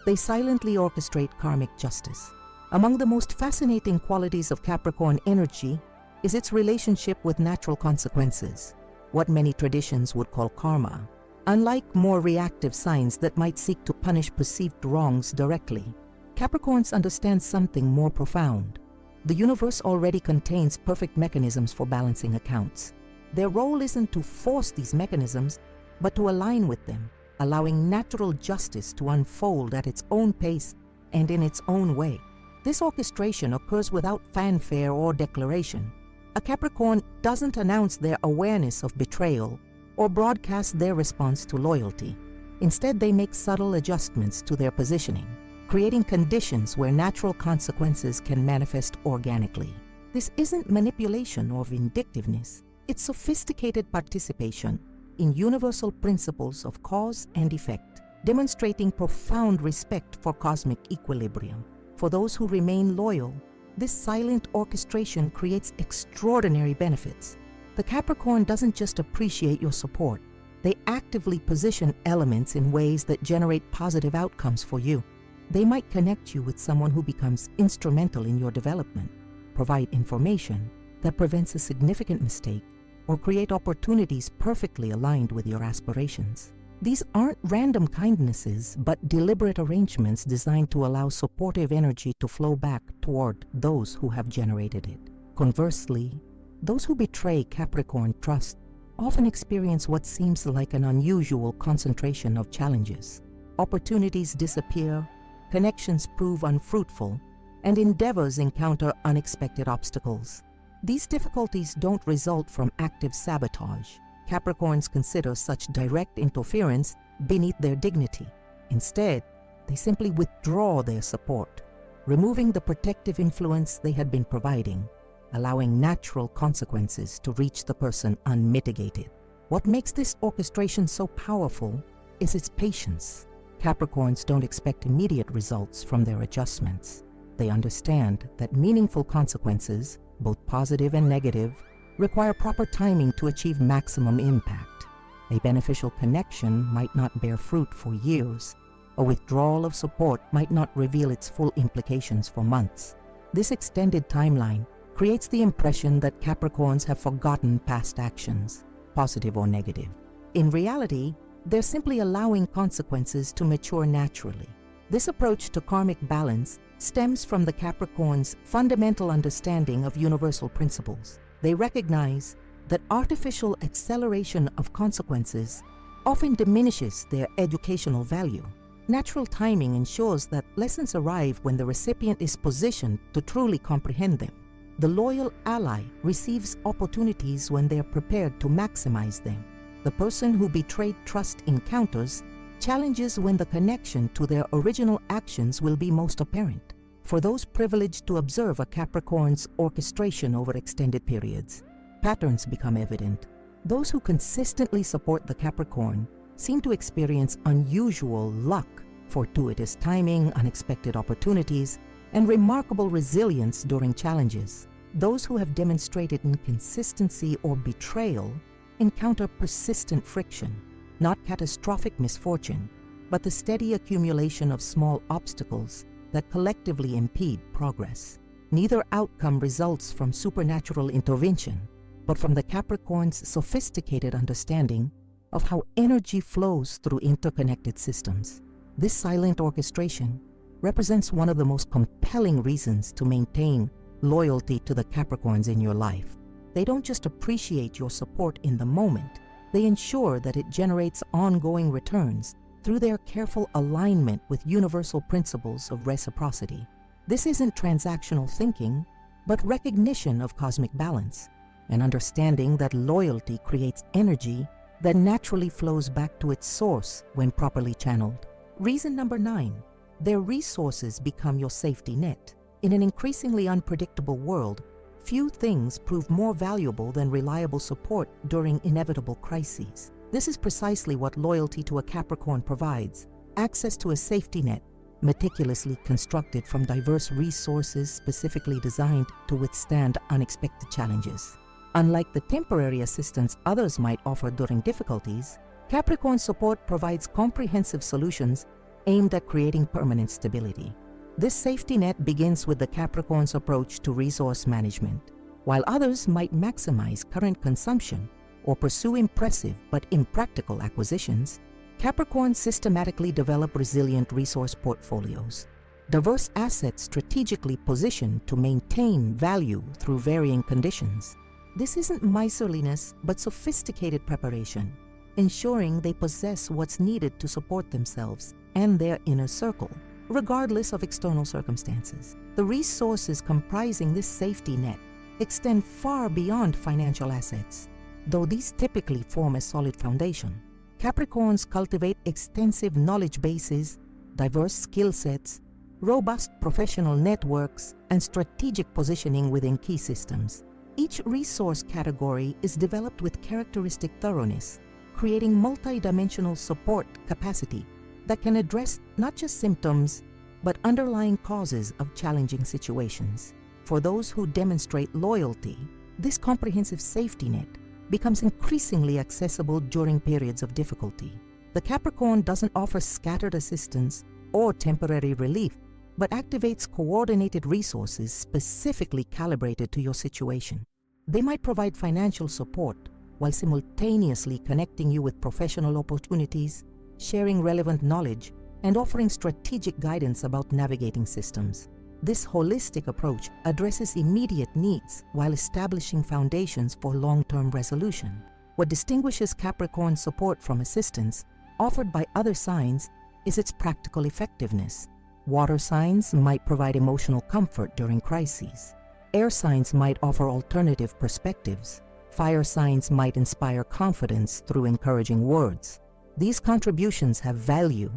they silently orchestrate karmic justice. Among the most fascinating qualities of Capricorn energy is its relationship with natural consequences, what many traditions would call karma. Unlike more reactive signs that might seek to punish perceived wrongs directly, Capricorns understand something more profound. The universe already contains perfect mechanisms for balancing accounts. Their role isn't to force these mechanisms, but to align with them, allowing natural justice to unfold at its own pace and in its own way. This orchestration occurs without fanfare or declaration. A Capricorn doesn't announce their awareness of betrayal or broadcast their response to loyalty. Instead, they make subtle adjustments to their positioning, creating conditions where natural consequences can manifest organically. This isn't manipulation or vindictiveness. It's sophisticated participation in universal principles of cause and effect, demonstrating profound respect for cosmic equilibrium. For those who remain loyal, this silent orchestration creates extraordinary benefits. The Capricorn doesn't just appreciate your support, they actively position elements in ways that generate positive outcomes for you. They might connect you with someone who becomes instrumental in your development, provide information that prevents a significant mistake, or create opportunities perfectly aligned with your aspirations. These aren't random kindnesses, but deliberate arrangements designed to allow supportive energy to flow back toward those who have generated it. Conversely, those who betray Capricorn trust often experience what seems like an unusual concentration of challenges. Opportunities disappear, connections prove unfruitful, and endeavors encounter unexpected obstacles. These difficulties don't result from active sabotage. Capricorns consider such direct interference beneath their dignity. Instead, they simply withdraw their support, removing the protective influence they had been providing, allowing natural consequences to reach the person unmitigated. What makes this orchestration so powerful is its patience. Capricorns don't expect immediate results from their adjustments. They understand that meaningful consequences, both positive and negative, require proper timing to achieve maximum impact. A beneficial connection might not bear fruit for years. A withdrawal of support might not reveal its full implications for months. This extended timeline creates the impression that Capricorns have forgotten past actions, positive or negative. In reality, they're simply allowing consequences to mature naturally. This approach to karmic balance stems from the Capricorn's fundamental understanding of universal principles. They recognize that artificial acceleration of consequences often diminishes their educational value. Natural timing ensures that lessons arrive when the recipient is positioned to truly comprehend them. The loyal ally receives opportunities when they are prepared to maximize them. The person who betrayed trust encounters challenges when the connection to their original actions will be most apparent. For those privileged to observe a Capricorn's orchestration over extended periods, patterns become evident. Those who consistently support the Capricorn seem to experience unusual luck, fortuitous timing, unexpected opportunities, and remarkable resilience during challenges. Those who have demonstrated inconsistency or betrayal encounter persistent friction, not catastrophic misfortune, but the steady accumulation of small obstacles that collectively impede progress. Neither outcome results from supernatural intervention, but from the Capricorn's sophisticated understanding of how energy flows through interconnected systems. This silent orchestration represents one of the most compelling reasons to maintain loyalty to the Capricorns in your life. They don't just appreciate your support in the moment, they ensure that it generates ongoing returns through their careful alignment with universal principles of reciprocity. This isn't transactional thinking, but recognition of cosmic balance, an understanding that loyalty creates energy that naturally flows back to its source when properly channeled. Reason number 9, their resources become your safety net. In an increasingly unpredictable world, few things prove more valuable than reliable support during inevitable crises. This is precisely what loyalty to a Capricorn provides: access to a safety net, meticulously constructed from diverse resources specifically designed to withstand unexpected challenges. Unlike the temporary assistance others might offer during difficulties, Capricorn support provides comprehensive solutions aimed at creating permanent stability. This safety net begins with the Capricorn's approach to resource management. While others might maximize current consumption or pursue impressive but impractical acquisitions, Capricorns systematically develop resilient resource portfolios. diverse assets strategically positioned to maintain value through varying conditions. This isn't miserliness, but sophisticated preparation, ensuring they possess what's needed to support themselves and their inner circle, regardless of external circumstances. The resources comprising this safety net extend far beyond financial assets, though these typically form a solid foundation. Capricorns cultivate extensive knowledge bases, diverse skill sets, robust professional networks, and strategic positioning within key systems. Each resource category is developed with characteristic thoroughness, creating multidimensional support capacity that can address not just symptoms, but underlying causes of challenging situations. For those who demonstrate loyalty, this comprehensive safety net becomes increasingly accessible during periods of difficulty. The Capricorn doesn't offer scattered assistance or temporary relief, but activates coordinated resources specifically calibrated to your situation. They might provide financial support while simultaneously connecting you with professional opportunities, sharing relevant knowledge, and offering strategic guidance about navigating systems. This holistic approach addresses immediate needs while establishing foundations for long-term resolution. What distinguishes Capricorn support from assistance offered by other signs is its practical effectiveness. Water signs might provide emotional comfort during crises. Air signs might offer alternative perspectives. Fire signs might inspire confidence through encouraging words. These contributions have value,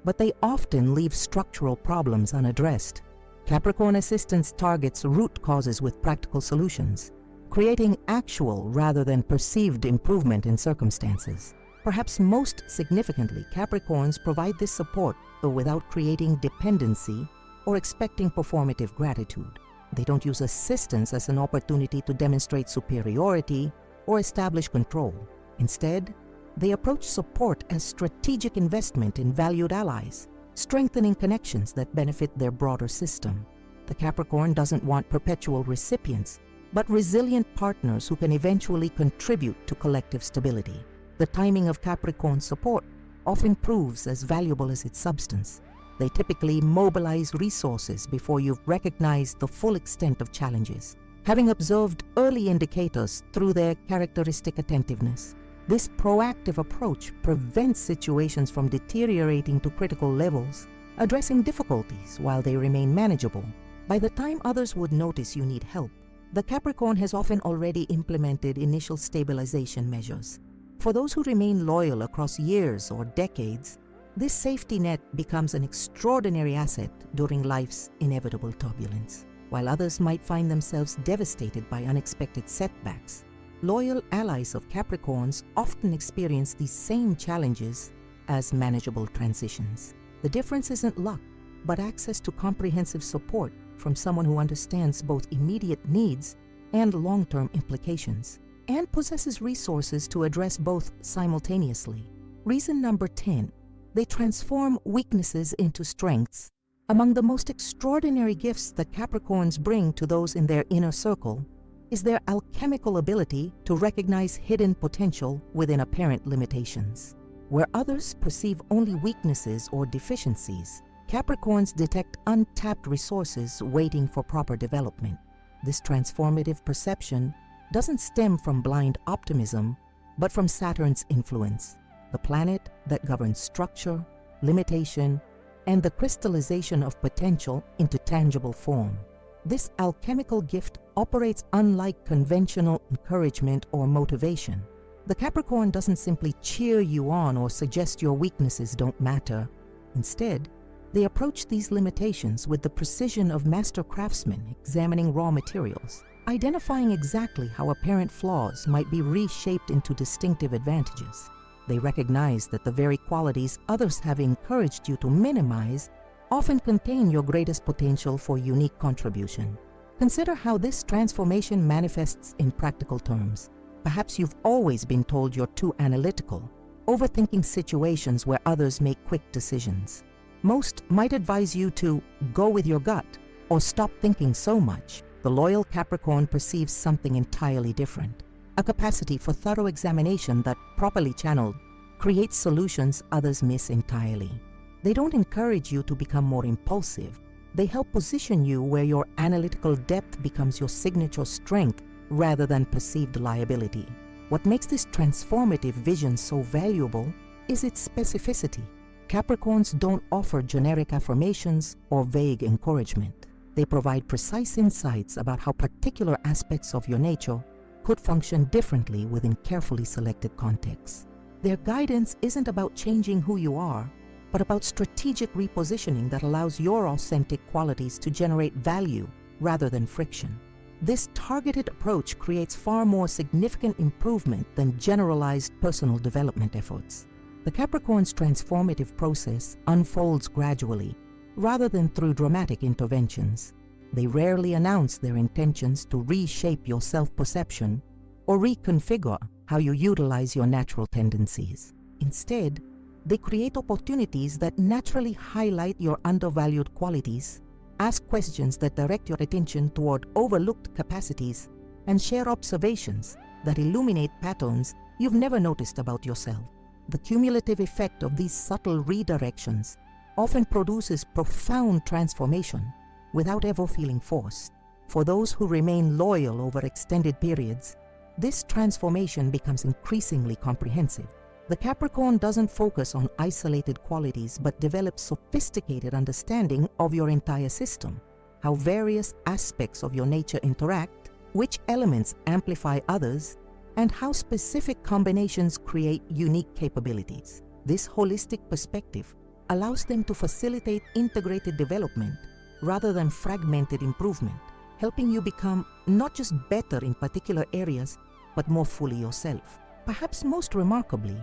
but they often leave structural problems unaddressed. Capricorn assistance targets root causes with practical solutions, creating actual rather than perceived improvement in circumstances. Perhaps most significantly, Capricorns provide this support without creating dependency or expecting performative gratitude. They don't use assistance as an opportunity to demonstrate superiority or establish control. Instead, they approach support as strategic investment in valued allies, strengthening connections that benefit their broader system. The Capricorn doesn't want perpetual recipients, but resilient partners who can eventually contribute to collective stability. The timing of Capricorn support often proves as valuable as its substance. They typically mobilize resources before you've recognized the full extent of challenges, having observed early indicators through their characteristic attentiveness. This proactive approach prevents situations from deteriorating to critical levels, addressing difficulties while they remain manageable. By the time others would notice you need help, the Capricorn has often already implemented initial stabilization measures. For those who remain loyal across years or decades, this safety net becomes an extraordinary asset during life's inevitable turbulence. While others might find themselves devastated by unexpected setbacks, loyal allies of Capricorns often experience these same challenges as manageable transitions. The difference isn't luck, but access to comprehensive support from someone who understands both immediate needs and long-term implications, and possesses resources to address both simultaneously. Reason number 10, they transform weaknesses into strengths. Among the most extraordinary gifts that Capricorns bring to those in their inner circle is their alchemical ability to recognize hidden potential within apparent limitations. Where others perceive only weaknesses or deficiencies, Capricorns detect untapped resources waiting for proper development. This transformative perception doesn't stem from blind optimism, but from Saturn's influence, the planet that governs structure, limitation, and the crystallization of potential into tangible form. This alchemical gift operates unlike conventional encouragement or motivation. The Capricorn doesn't simply cheer you on or suggest your weaknesses don't matter. Instead, they approach these limitations with the precision of master craftsmen examining raw materials, identifying exactly how apparent flaws might be reshaped into distinctive advantages. They recognize that the very qualities others have encouraged you to minimize often contain your greatest potential for unique contribution. Consider how this transformation manifests in practical terms. Perhaps you've always been told you're too analytical, overthinking situations where others make quick decisions. Most might advise you to go with your gut or stop thinking so much. The loyal Capricorn perceives something entirely different, a capacity for thorough examination that, properly channeled, creates solutions others miss entirely. They don't encourage you to become more impulsive, They help position you where your analytical depth becomes your signature strength rather than perceived liability. What makes this transformative vision so valuable is its specificity. Capricorns don't offer generic affirmations or vague encouragement. They provide precise insights about how particular aspects of your nature could function differently within carefully selected contexts. Their guidance isn't about changing who you are, but about strategic repositioning that allows your authentic qualities to generate value rather than friction. This targeted approach creates far more significant improvement than generalized personal development efforts. The Capricorn's transformative process unfolds gradually, rather than through dramatic interventions. They rarely announce their intentions to reshape your self-perception or reconfigure how you utilize your natural tendencies. Instead, they create opportunities that naturally highlight your undervalued qualities, ask questions that direct your attention toward overlooked capacities, and share observations that illuminate patterns you've never noticed about yourself. The cumulative effect of these subtle redirections often produces profound transformation without ever feeling forced. For those who remain loyal over extended periods, this transformation becomes increasingly comprehensive. The Capricorn doesn't focus on isolated qualities but develops sophisticated understanding of your entire system, how various aspects of your nature interact, which elements amplify others, and how specific combinations create unique capabilities. This holistic perspective allows them to facilitate integrated development rather than fragmented improvement, helping you become not just better in particular areas, but more fully yourself. Perhaps most remarkably,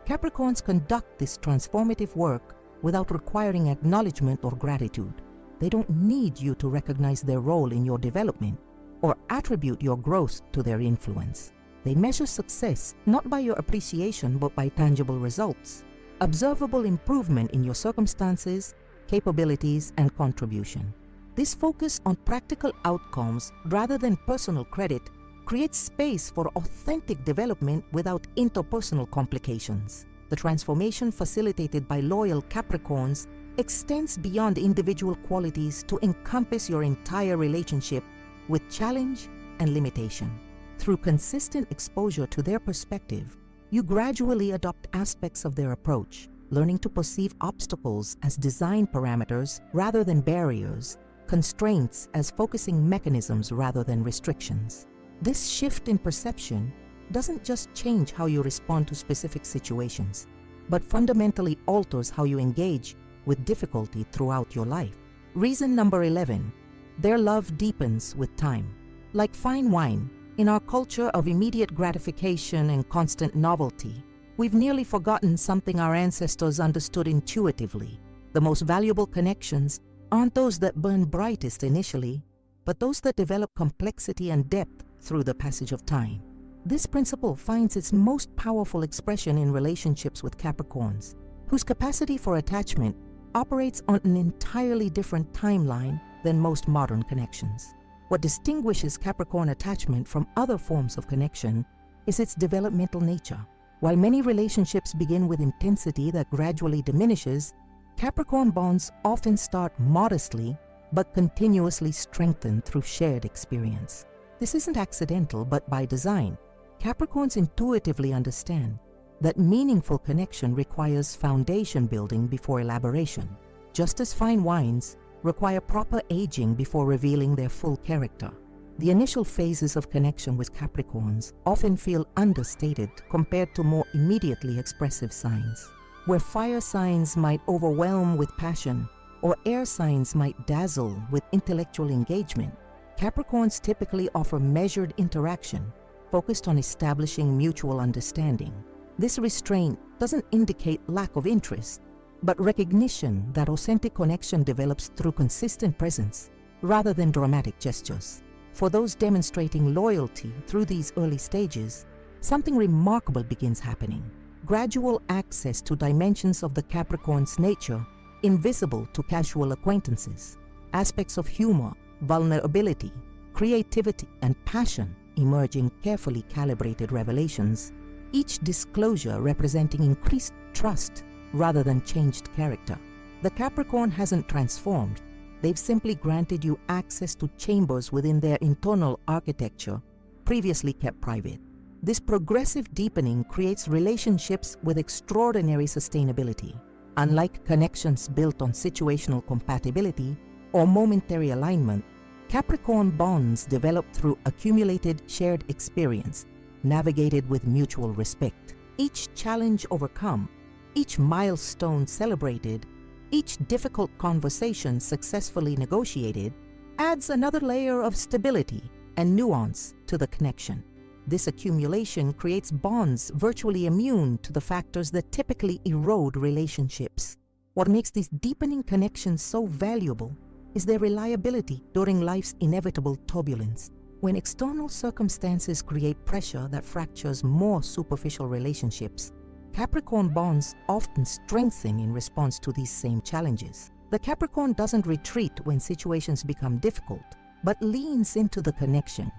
Capricorns conduct this transformative work without requiring acknowledgement or gratitude. They don't need you to recognize their role in your development or attribute your growth to their influence. They measure success not by your appreciation but by tangible results, observable improvement in your circumstances, capabilities, and contribution. This focus on practical outcomes rather than personal credit creates space for authentic development without interpersonal complications. The transformation facilitated by loyal Capricorns extends beyond individual qualities to encompass your entire relationship with challenge and limitation. Through consistent exposure to their perspective, you gradually adopt aspects of their approach, learning to perceive obstacles as design parameters rather than barriers, constraints as focusing mechanisms rather than restrictions. This shift in perception doesn't just change how you respond to specific situations, but fundamentally alters how you engage with difficulty throughout your life. Reason number 11, their love deepens with time. Like fine wine, in our culture of immediate gratification and constant novelty, we've nearly forgotten something our ancestors understood intuitively. The most valuable connections aren't those that burn brightest initially, but those that develop complexity and depth through the passage of time. This principle finds its most powerful expression in relationships with Capricorns, whose capacity for attachment operates on an entirely different timeline than most modern connections. What distinguishes Capricorn attachment from other forms of connection is its developmental nature. While many relationships begin with intensity that gradually diminishes, Capricorn bonds often start modestly but continuously strengthen through shared experience. This isn't accidental, but by design. Capricorns intuitively understand that meaningful connection requires foundation building before elaboration, just as fine wines require proper aging before revealing their full character. The initial phases of connection with Capricorns often feel understated compared to more immediately expressive signs. Where fire signs might overwhelm with passion, or air signs might dazzle with intellectual engagement, Capricorns typically offer measured interaction focused on establishing mutual understanding. This restraint doesn't indicate lack of interest, but recognition that authentic connection develops through consistent presence rather than dramatic gestures. For those demonstrating loyalty through these early stages, something remarkable begins happening. Gradual access to dimensions of the Capricorn's nature invisible to casual acquaintances, aspects of humor, vulnerability, creativity, and passion emerge in carefully calibrated revelations, each disclosure representing increased trust rather than changed character. The Capricorn hasn't transformed, They've simply granted you access to chambers within their internal architecture, previously kept private. This progressive deepening creates relationships with extraordinary sustainability. Unlike connections built on situational compatibility or momentary alignment, Capricorn bonds develop through accumulated shared experience, navigated with mutual respect. Each challenge overcome, each milestone celebrated, each difficult conversation successfully negotiated adds another layer of stability and nuance to the connection. This accumulation creates bonds virtually immune to the factors that typically erode relationships. What makes these deepening connections so valuable is their reliability during life's inevitable turbulence. When external circumstances create pressure that fractures more superficial relationships, Capricorn bonds often strengthen in response to these same challenges. The Capricorn doesn't retreat when situations become difficult, but leans into the connection,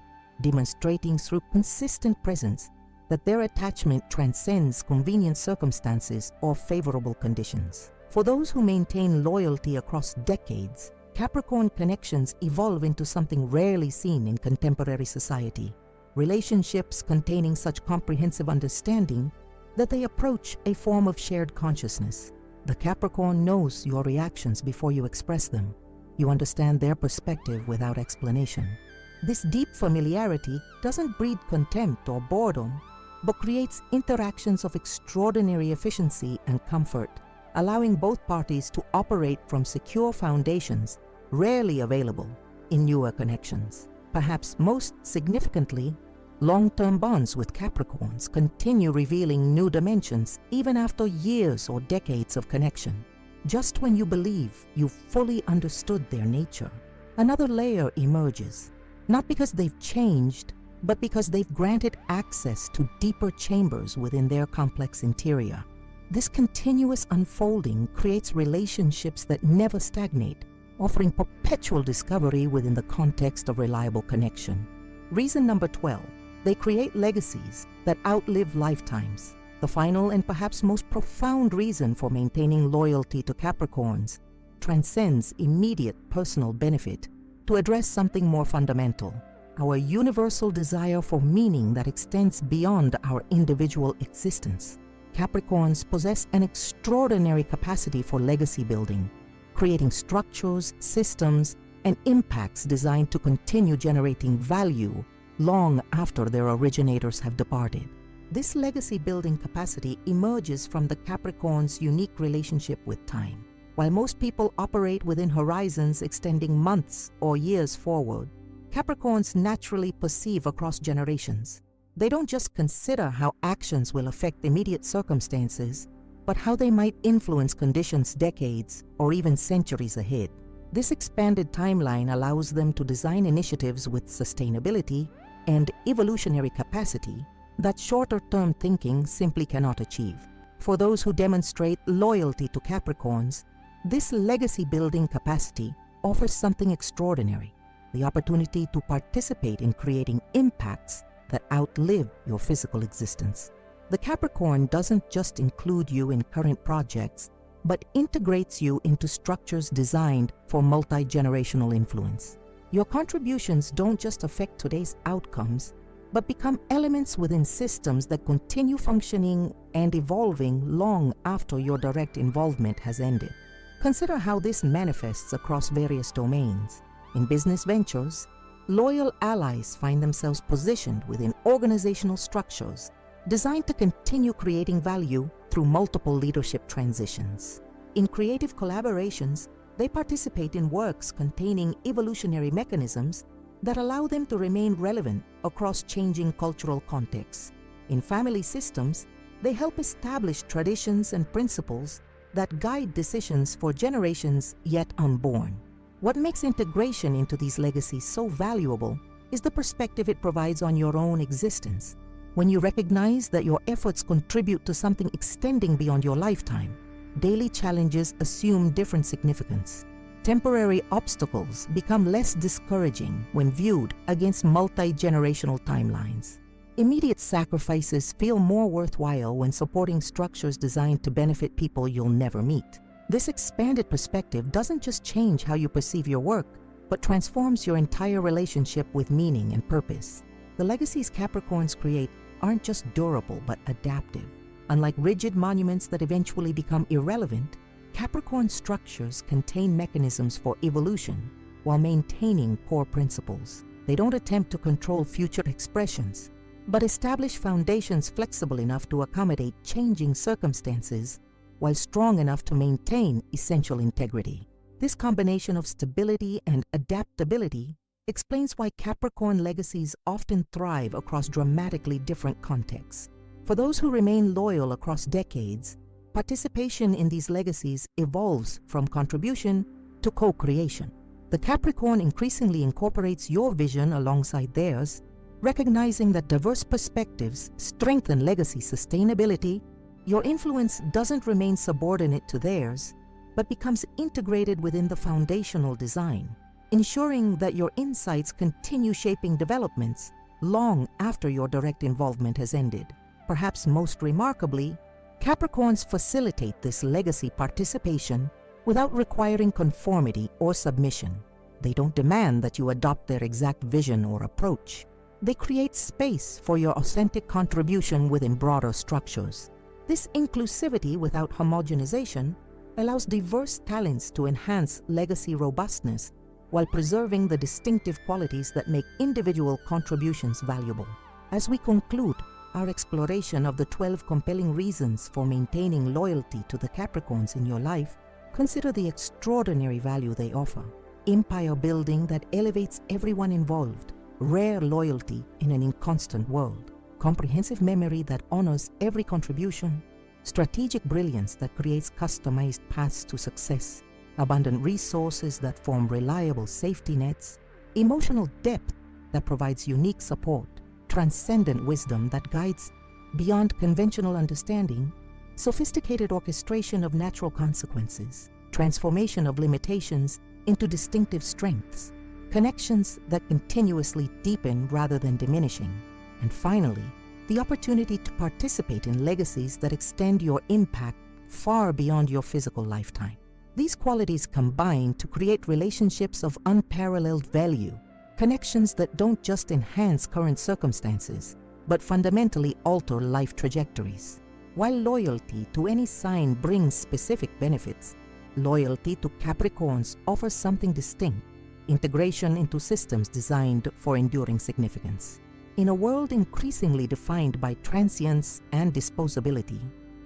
demonstrating through consistent presence that their attachment transcends convenient circumstances or favorable conditions. For those who maintain loyalty across decades, Capricorn connections evolve into something rarely seen in contemporary society. Relationships containing such comprehensive understanding that they approach a form of shared consciousness. The Capricorn knows your reactions before you express them. You understand their perspective without explanation. This deep familiarity doesn't breed contempt or boredom, but creates interactions of extraordinary efficiency and comfort, allowing both parties to operate from secure foundations rarely available in newer connections. Perhaps most significantly, long-term bonds with Capricorns continue revealing new dimensions even after years or decades of connection. Just when you believe you've fully understood their nature, another layer emerges, not because they've changed, but because they've granted access to deeper chambers within their complex interior. This continuous unfolding creates relationships that never stagnate, offering perpetual discovery within the context of reliable connection. Reason number 12. They create legacies that outlive lifetimes. The final and perhaps most profound reason for maintaining loyalty to Capricorns transcends immediate personal benefit to address something more fundamental: our universal desire for meaning that extends beyond our individual existence. Capricorns possess an extraordinary capacity for legacy building, creating structures, systems, and impacts designed to continue generating value long after their originators have departed. This legacy-building capacity emerges from the Capricorn's unique relationship with time. While most people operate within horizons extending months or years forward, Capricorns naturally perceive across generations. They don't just consider how actions will affect immediate circumstances, but how they might influence conditions decades or even centuries ahead. This expanded timeline allows them to design initiatives with sustainability and evolutionary capacity that shorter-term thinking simply cannot achieve. For those who demonstrate loyalty to Capricorns, this legacy-building capacity offers something extraordinary: the opportunity to participate in creating impacts that outlive your physical existence. The Capricorn doesn't just include you in current projects, but integrates you into structures designed for multi-generational influence. Your contributions don't just affect today's outcomes, but become elements within systems that continue functioning and evolving long after your direct involvement has ended. Consider how this manifests across various domains. In business ventures, loyal allies find themselves positioned within organizational structures designed to continue creating value through multiple leadership transitions. In creative collaborations, they participate in works containing evolutionary mechanisms that allow them to remain relevant across changing cultural contexts. In family systems, they help establish traditions and principles that guide decisions for generations yet unborn. What makes integration into these legacies so valuable is the perspective it provides on your own existence. When you recognize that your efforts contribute to something extending beyond your lifetime, daily challenges assume different significance. Temporary obstacles become less discouraging when viewed against multi-generational timelines. Immediate sacrifices feel more worthwhile when supporting structures designed to benefit people you'll never meet. This expanded perspective doesn't just change how you perceive your work, but transforms your entire relationship with meaning and purpose. The legacies Capricorns create aren't just durable but adaptive. Unlike rigid monuments that eventually become irrelevant, Capricorn structures contain mechanisms for evolution while maintaining core principles. They don't attempt to control future expressions, but establish foundations flexible enough to accommodate changing circumstances while strong enough to maintain essential integrity. This combination of stability and adaptability explains why Capricorn legacies often thrive across dramatically different contexts. For those who remain loyal across decades, participation in these legacies evolves from contribution to co-creation. The Capricorn increasingly incorporates your vision alongside theirs, recognizing that diverse perspectives strengthen legacy sustainability. Your influence doesn't remain subordinate to theirs, but becomes integrated within the foundational design, ensuring that your insights continue shaping developments long after your direct involvement has ended. Perhaps most remarkably, Capricorns facilitate this legacy participation without requiring conformity or submission. They don't demand that you adopt their exact vision or approach. They create space for your authentic contribution within broader structures. This inclusivity without homogenization allows diverse talents to enhance legacy robustness while preserving the distinctive qualities that make individual contributions valuable. As we conclude our exploration of the 12 compelling reasons for maintaining loyalty to the Capricorns in your life, consider the extraordinary value they offer. Empire building that elevates everyone involved, rare loyalty in an inconstant world, comprehensive memory that honors every contribution, strategic brilliance that creates customized paths to success, abundant resources that form reliable safety nets, emotional depth that provides unique support, transcendent wisdom that guides beyond conventional understanding, sophisticated orchestration of natural consequences, transformation of limitations into distinctive strengths, connections that continuously deepen rather than diminishing, and finally, the opportunity to participate in legacies that extend your impact far beyond your physical lifetime. These qualities combine to create relationships of unparalleled value, connections that don't just enhance current circumstances, but fundamentally alter life trajectories. While loyalty to any sign brings specific benefits, loyalty to Capricorns offers something distinct: integration into systems designed for enduring significance. In a world increasingly defined by transience and disposability,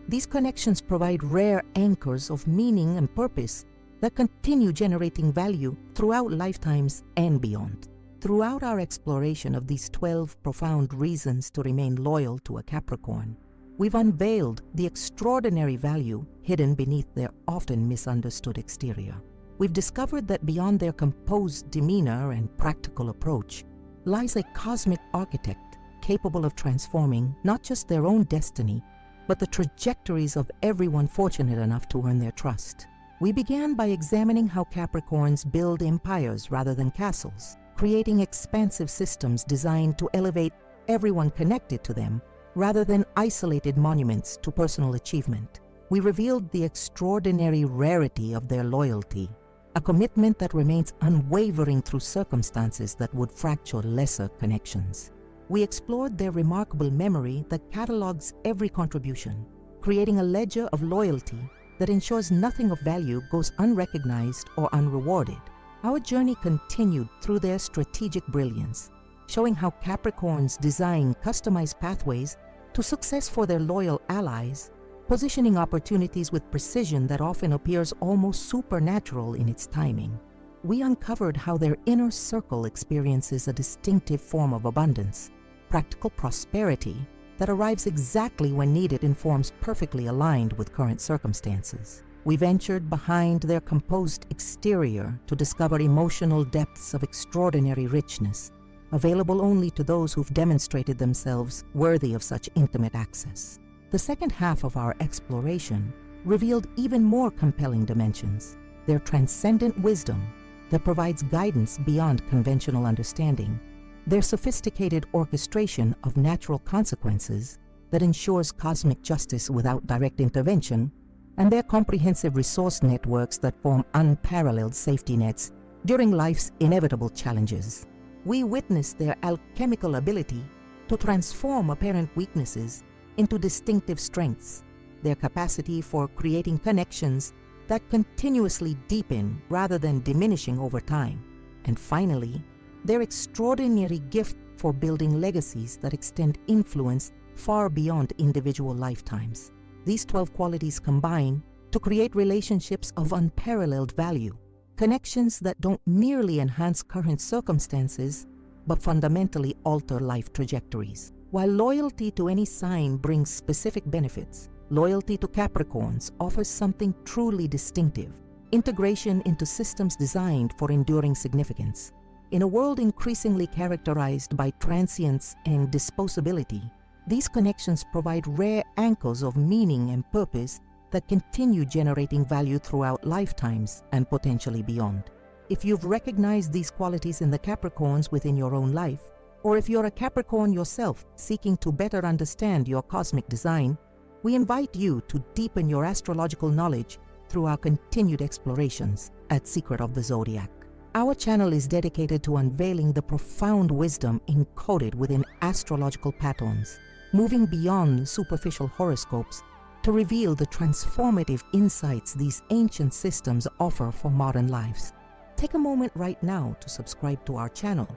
these connections provide rare anchors of meaning and purpose that continue generating value throughout lifetimes and beyond. Throughout our exploration of these 12 profound reasons to remain loyal to a Capricorn, we've unveiled the extraordinary value hidden beneath their often misunderstood exterior. We've discovered that beyond their composed demeanor and practical approach lies a cosmic architect capable of transforming not just their own destiny, but the trajectories of everyone fortunate enough to earn their trust. We began by examining how Capricorns build empires rather than castles, creating expansive systems designed to elevate everyone connected to them rather than isolated monuments to personal achievement. We revealed the extraordinary rarity of their loyalty, a commitment that remains unwavering through circumstances that would fracture lesser connections. We explored their remarkable memory that catalogs every contribution, creating a ledger of loyalty that ensures nothing of value goes unrecognized or unrewarded. Our journey continued through their strategic brilliance, showing how Capricorns design customized pathways to success for their loyal allies, positioning opportunities with precision that often appears almost supernatural in its timing. We uncovered how their inner circle experiences a distinctive form of abundance, practical prosperity that arrives exactly when needed and forms perfectly aligned with current circumstances. We ventured behind their composed exterior to discover emotional depths of extraordinary richness, available only to those who've demonstrated themselves worthy of such intimate access. The second half of our exploration revealed even more compelling dimensions: their transcendent wisdom that provides guidance beyond conventional understanding, their sophisticated orchestration of natural consequences that ensures cosmic justice without direct intervention, and their comprehensive resource networks that form unparalleled safety nets during life's inevitable challenges. We witness their alchemical ability to transform apparent weaknesses into distinctive strengths, their capacity for creating connections that continuously deepen rather than diminishing over time, and finally, their extraordinary gift for building legacies that extend influence far beyond individual lifetimes. These 12 qualities combine to create relationships of unparalleled value, connections that don't merely enhance current circumstances, but fundamentally alter life trajectories. While loyalty to any sign brings specific benefits, loyalty to Capricorns offers something truly distinctive: integration into systems designed for enduring significance. In a world increasingly characterized by transience and disposability, these connections provide rare anchors of meaning and purpose that continue generating value throughout lifetimes and potentially beyond. If you've recognized these qualities in the Capricorns within your own life, or if you're a Capricorn yourself seeking to better understand your cosmic design, we invite you to deepen your astrological knowledge through our continued explorations at Secret of the Zodiac. Our channel is dedicated to unveiling the profound wisdom encoded within astrological patterns, moving beyond superficial horoscopes to reveal the transformative insights these ancient systems offer for modern lives. Take a moment right now to subscribe to our channel.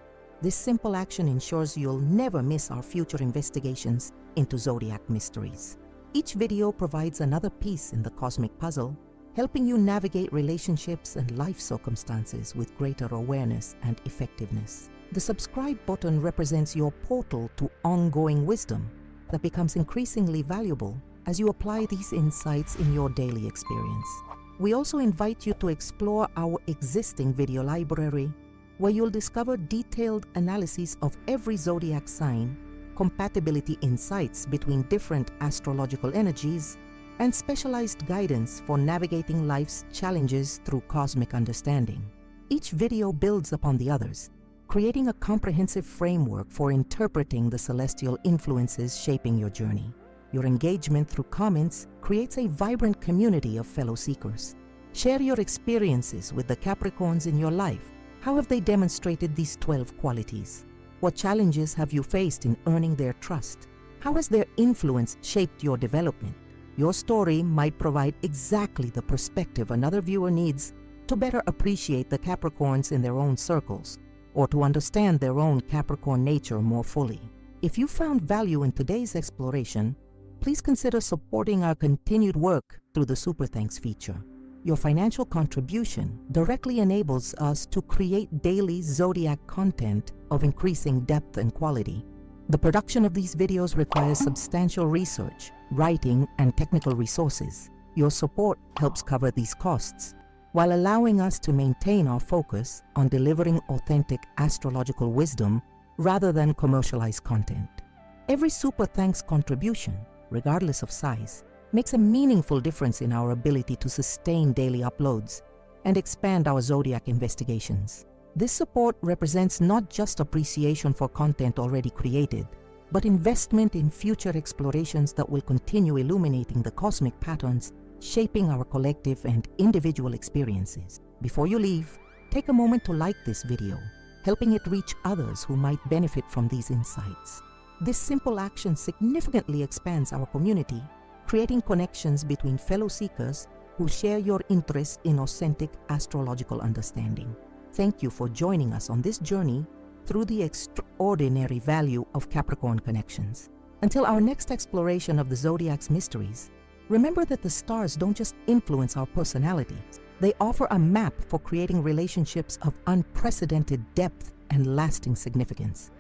This simple action ensures you'll never miss our future investigations into zodiac mysteries. Each video provides another piece in the cosmic puzzle, helping you navigate relationships and life circumstances with greater awareness and effectiveness. The subscribe button represents your portal to ongoing wisdom that becomes increasingly valuable as you apply these insights in your daily experience. We also invite you to explore our existing video library, where you'll discover detailed analyses of every zodiac sign, compatibility insights between different astrological energies, and specialized guidance for navigating life's challenges through cosmic understanding. Each video builds upon the others, creating a comprehensive framework for interpreting the celestial influences shaping your journey. Your engagement through comments creates a vibrant community of fellow seekers. Share your experiences with the Capricorns in your life. How have they demonstrated these 12 qualities? What challenges have you faced in earning their trust? How has their influence shaped your development? Your story might provide exactly the perspective another viewer needs to better appreciate the Capricorns in their own circles, or to understand their own Capricorn nature more fully. If you found value in today's exploration, please consider supporting our continued work through the Super Thanks feature. Your financial contribution directly enables us to create daily zodiac content of increasing depth and quality. The production of these videos requires substantial research, writing, and technical resources. Your support helps cover these costs, while allowing us to maintain our focus on delivering authentic astrological wisdom rather than commercialized content. Every Super Thanks contribution, regardless of size, makes a meaningful difference in our ability to sustain daily uploads and expand our zodiac investigations. This support represents not just appreciation for content already created, but investment in future explorations that will continue illuminating the cosmic patterns shaping our collective and individual experiences. Before you leave, take a moment to like this video, helping it reach others who might benefit from these insights. This simple action significantly expands our community, creating connections between fellow seekers who share your interest in authentic astrological understanding. Thank you for joining us on this journey through the extraordinary value of Capricorn connections. Until our next exploration of the Zodiac's mysteries, remember that the stars don't just influence our personalities, they offer a map for creating relationships of unprecedented depth and lasting significance.